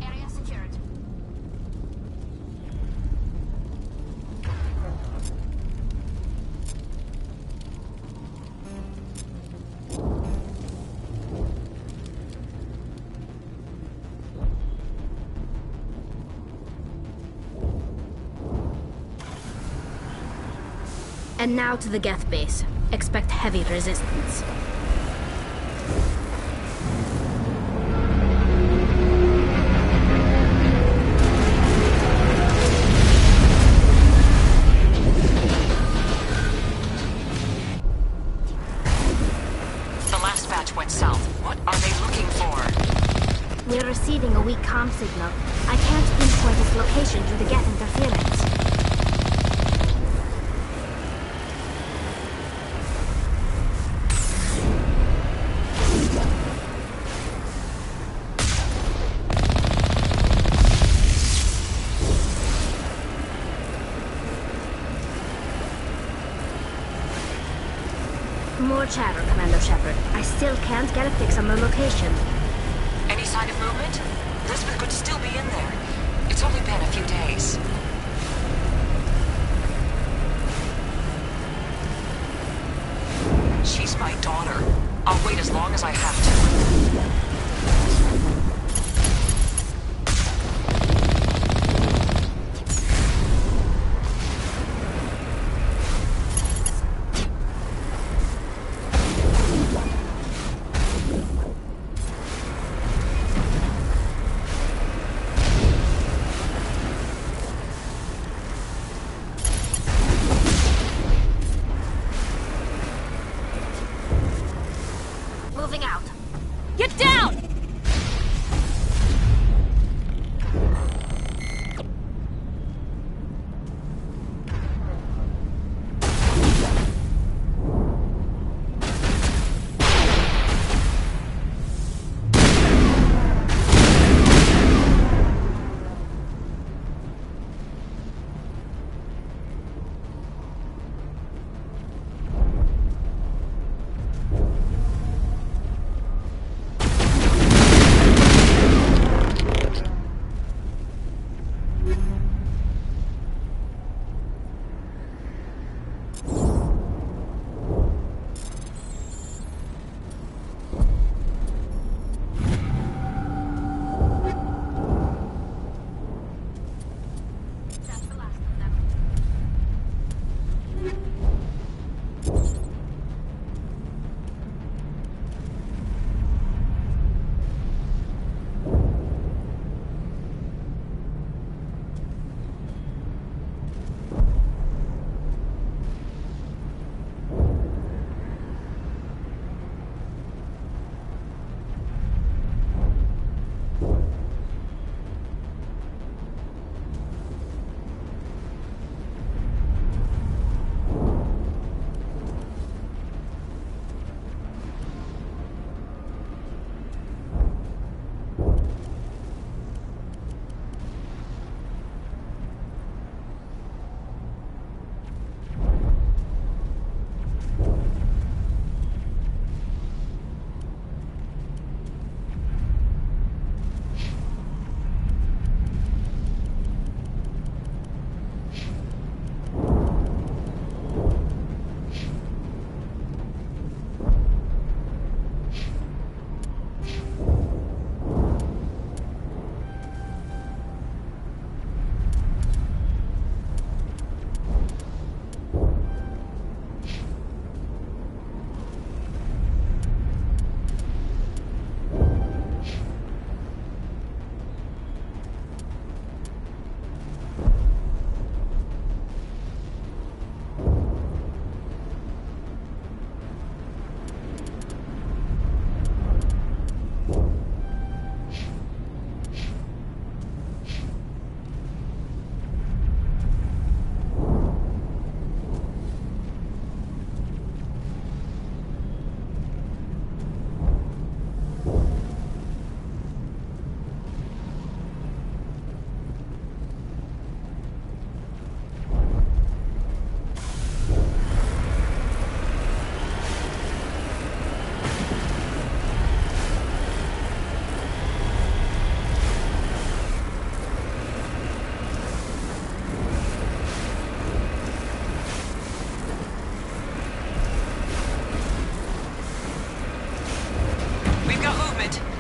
Area secured. And now to the Geth base. Expect heavy resistance. The last batch went south. What are they looking for? We're receiving a weak comm signal. I can't pinpoint its location due to Geth interference. More chatter, Commander. Shepard. I still can't get a fix on the location. Any sign of movement? Lisbon could still be in there. It's only been a few days. She's my daughter. I'll wait as long as I have to. Moving out. Get down!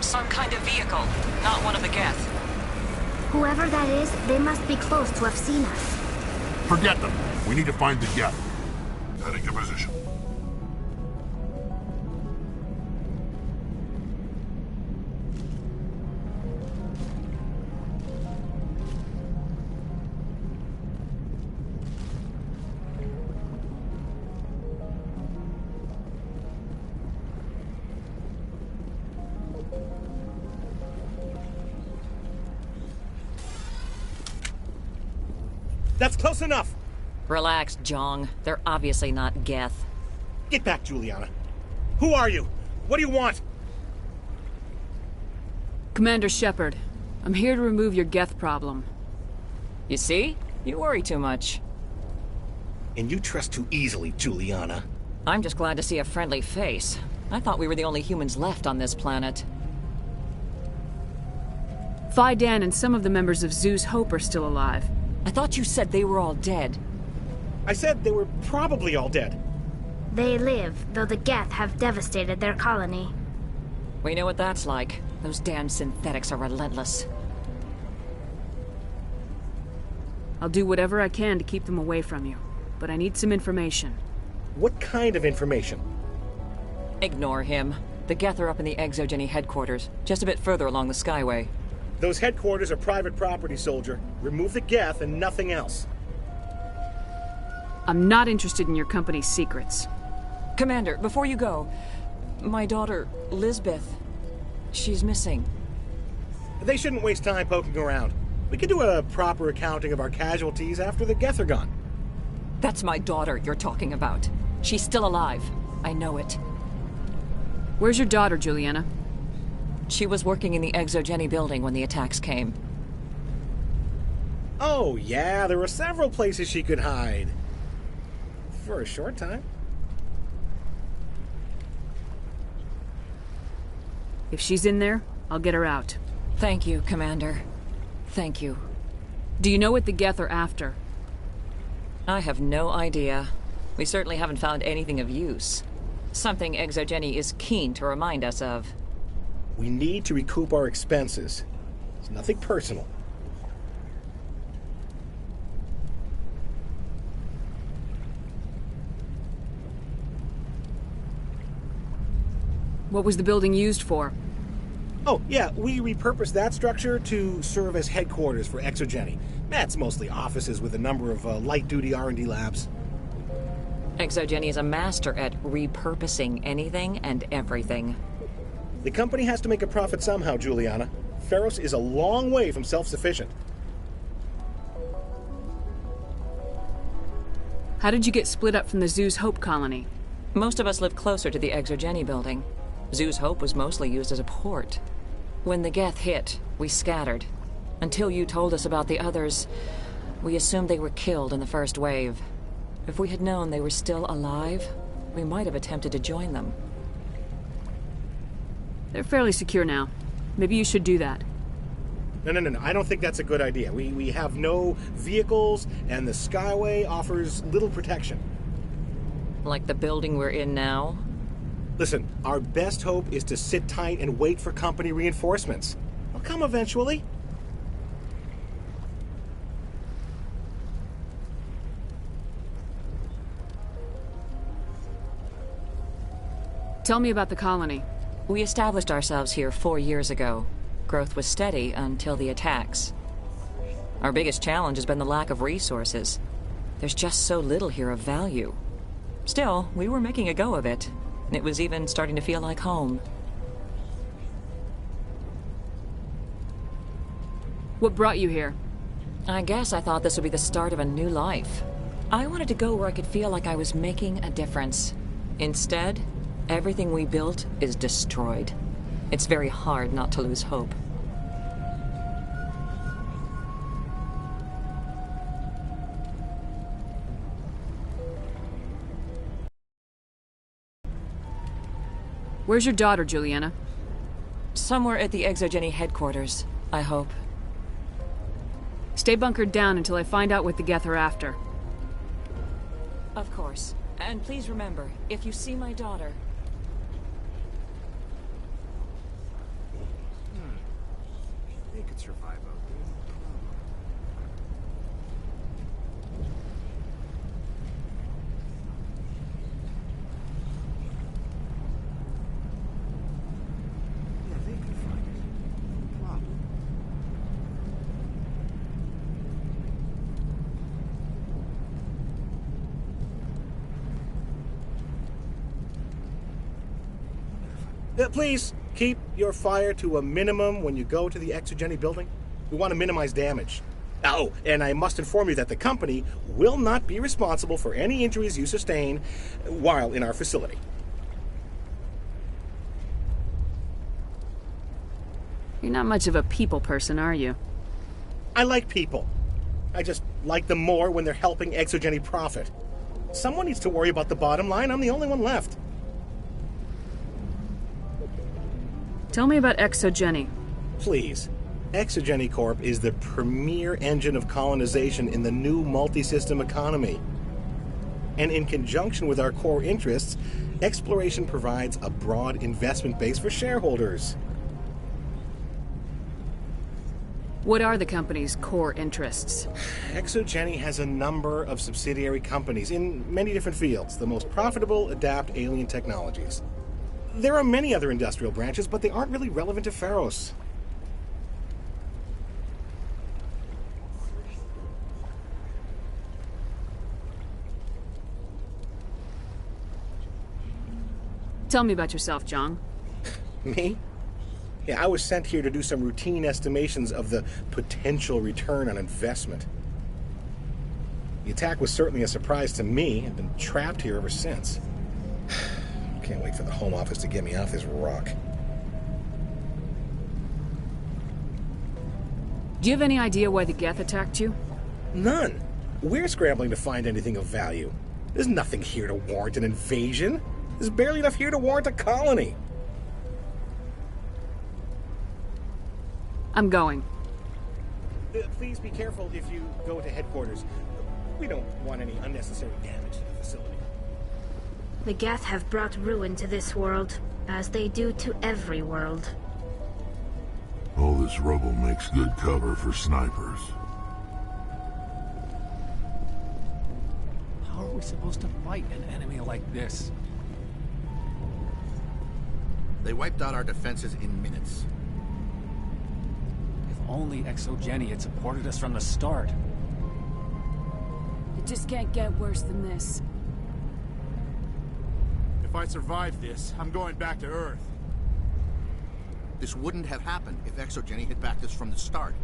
Some kind of vehicle, not one of the Geth. Whoever that is, they must be close to have seen us. Forget them. We need to find the Geth. Heading to position. That's close enough! Relax, Jong. They're obviously not Geth. Get back, Juliana. Who are you? What do you want? Commander Shepard, I'm here to remove your Geth problem. You see? You worry too much. And you trust too easily, Juliana. I'm just glad to see a friendly face. I thought we were the only humans left on this planet. Fidan and some of the members of Zoo's Hope are still alive. I thought you said they were all dead. I said they were probably all dead. They live, though the Geth have devastated their colony. We know what that's like. Those damn synthetics are relentless. I'll do whatever I can to keep them away from you, but I need some information. What kind of information? Ignore him. The Geth are up in the Exogeny headquarters, just a bit further along the Skyway. Those headquarters are private property, soldier. Remove the Geth and nothing else. I'm not interested in your company's secrets. Commander, before you go, my daughter, Lisbeth, she's missing. They shouldn't waste time poking around. We can do a proper accounting of our casualties after the Geth are gone. That's my daughter you're talking about. She's still alive. I know it. Where's your daughter, Juliana? She was working in the Exogeny building when the attacks came. Oh, yeah, there were several places she could hide. For a short time. If she's in there, I'll get her out. Thank you, Commander. Thank you. Do you know what the Geth are after? I have no idea. We certainly haven't found anything of use. Something Exogeny is keen to remind us of. We need to recoup our expenses. It's nothing personal. What was the building used for? Oh, yeah, we repurposed that structure to serve as headquarters for Exogeny. That's mostly offices with a number of light-duty R&D labs. Exogeny is a master at repurposing anything and everything. The company has to make a profit somehow, Juliana. Feros is a long way from self-sufficient. How did you get split up from the Zoo's Hope colony? Most of us live closer to the Exogeny building. Zoo's Hope was mostly used as a port. When the Geth hit, we scattered. Until you told us about the others, we assumed they were killed in the first wave. If we had known they were still alive, we might have attempted to join them. They're fairly secure now. Maybe you should do that. No. I don't think that's a good idea. We have no vehicles, and the Skyway offers little protection. Like the building we're in now? Listen, our best hope is to sit tight and wait for company reinforcements. They'll come eventually. Tell me about the colony. We established ourselves here 4 years ago. Growth was steady until the attacks. Our biggest challenge has been the lack of resources. There's just so little here of value. Still, we were making a go of it. And it was even starting to feel like home. What brought you here? I guess I thought this would be the start of a new life. I wanted to go where I could feel like I was making a difference. Instead, everything we built is destroyed. It's very hard not to lose hope. Where's your daughter, Juliana? Somewhere at the Exogeny headquarters, I hope. Stay bunkered down until I find out what the Geth are after. Of course. And please remember, if you see my daughter... They could survive out there. Yeah, they could find it. No problem. Please, keep your fire to a minimum when you go to the Exogeny building. We want to minimize damage. Oh, and I must inform you that the company will not be responsible for any injuries you sustain while in our facility. You're not much of a people person, are you? I like people. I just like them more when they're helping Exogeny profit. Someone needs to worry about the bottom line. I'm the only one left. Tell me about Exogeny. Please. Exogeny Corp is the premier engine of colonization in the new multi-system economy. And in conjunction with our core interests, exploration provides a broad investment base for shareholders. What are the company's core interests? Exogeny has a number of subsidiary companies in many different fields. The most profitable adapt alien technologies. There are many other industrial branches, but they aren't really relevant to Pharos. Tell me about yourself, Jong. Me? Yeah, I was sent here to do some routine estimations of the potential return on investment. The attack was certainly a surprise to me. I've been trapped here ever since. Can't wait for the Home Office to get me off this rock. Do you have any idea why the Geth attacked you? None. We're scrambling to find anything of value. There's nothing here to warrant an invasion. There's barely enough here to warrant a colony. I'm going. Please be careful if you go to headquarters. We don't want any unnecessary damage to the facility. The Geth have brought ruin to this world, as they do to every world. All this rubble makes good cover for snipers. How are we supposed to fight an enemy like this? They wiped out our defenses in minutes. If only Exogeny had supported us from the start. It just can't get worse than this. If I survive this, I'm going back to Earth. This wouldn't have happened if Exogeny had backed us from the start.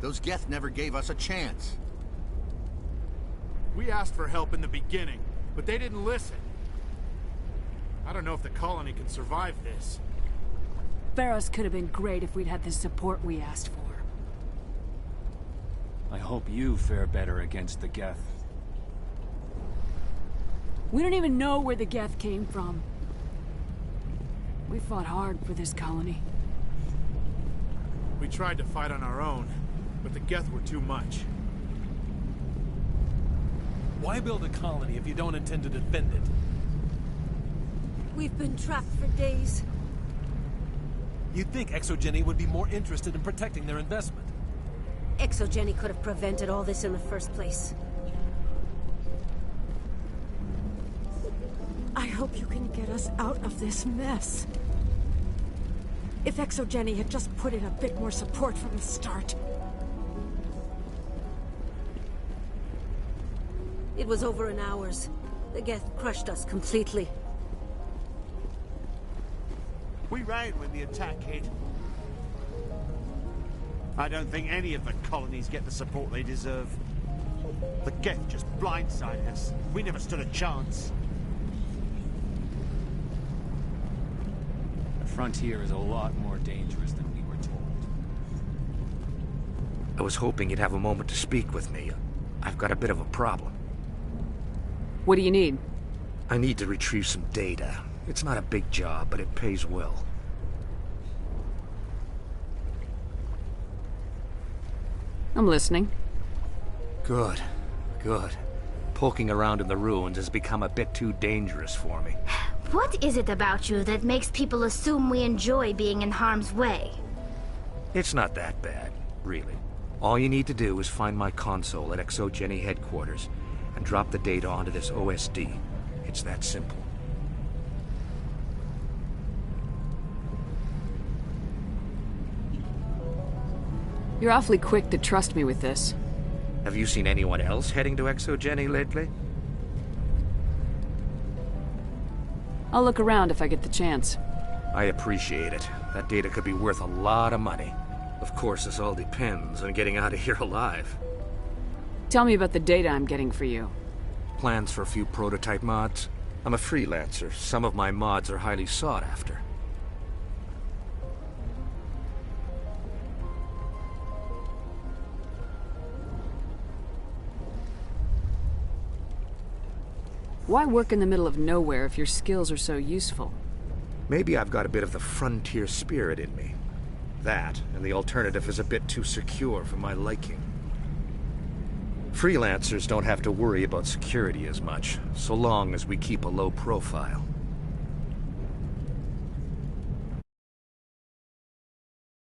Those Geth never gave us a chance. We asked for help in the beginning, but they didn't listen. I don't know if the colony can survive this. Pharos could have been great if we'd had the support we asked for. I hope you fare better against the Geth. We don't even know where the Geth came from. We fought hard for this colony. We tried to fight on our own, but the Geth were too much. Why build a colony if you don't intend to defend it? We've been trapped for days. You'd think Exogeny would be more interested in protecting their investment. Exogeny could have prevented all this in the first place. I hope you can get us out of this mess. If Exogeny had just put in a bit more support from the start. It was over in hours. The Geth crushed us completely. We ran when the attack hit. I don't think any of the colonies get the support they deserve. The Geth just blindsided us. We never stood a chance. The frontier is a lot more dangerous than we were told. I was hoping you'd have a moment to speak with me. I've got a bit of a problem. What do you need? I need to retrieve some data. It's not a big job, but it pays well. I'm listening. Good. Good. Poking around in the ruins has become a bit too dangerous for me. What is it about you that makes people assume we enjoy being in harm's way? It's not that bad, really. All you need to do is find my console at Exogeny headquarters and drop the data onto this OSD. It's that simple. You're awfully quick to trust me with this. Have you seen anyone else heading to Exogeny lately? I'll look around if I get the chance. I appreciate it. That data could be worth a lot of money. Of course, this all depends on getting out of here alive. Tell me about the data I'm getting for you. Plans for a few prototype mods? I'm a freelancer. Some of my mods are highly sought after. Why work in the middle of nowhere if your skills are so useful? Maybe I've got a bit of the frontier spirit in me. That, and the alternative is a bit too secure for my liking. Freelancers don't have to worry about security as much, so long as we keep a low profile.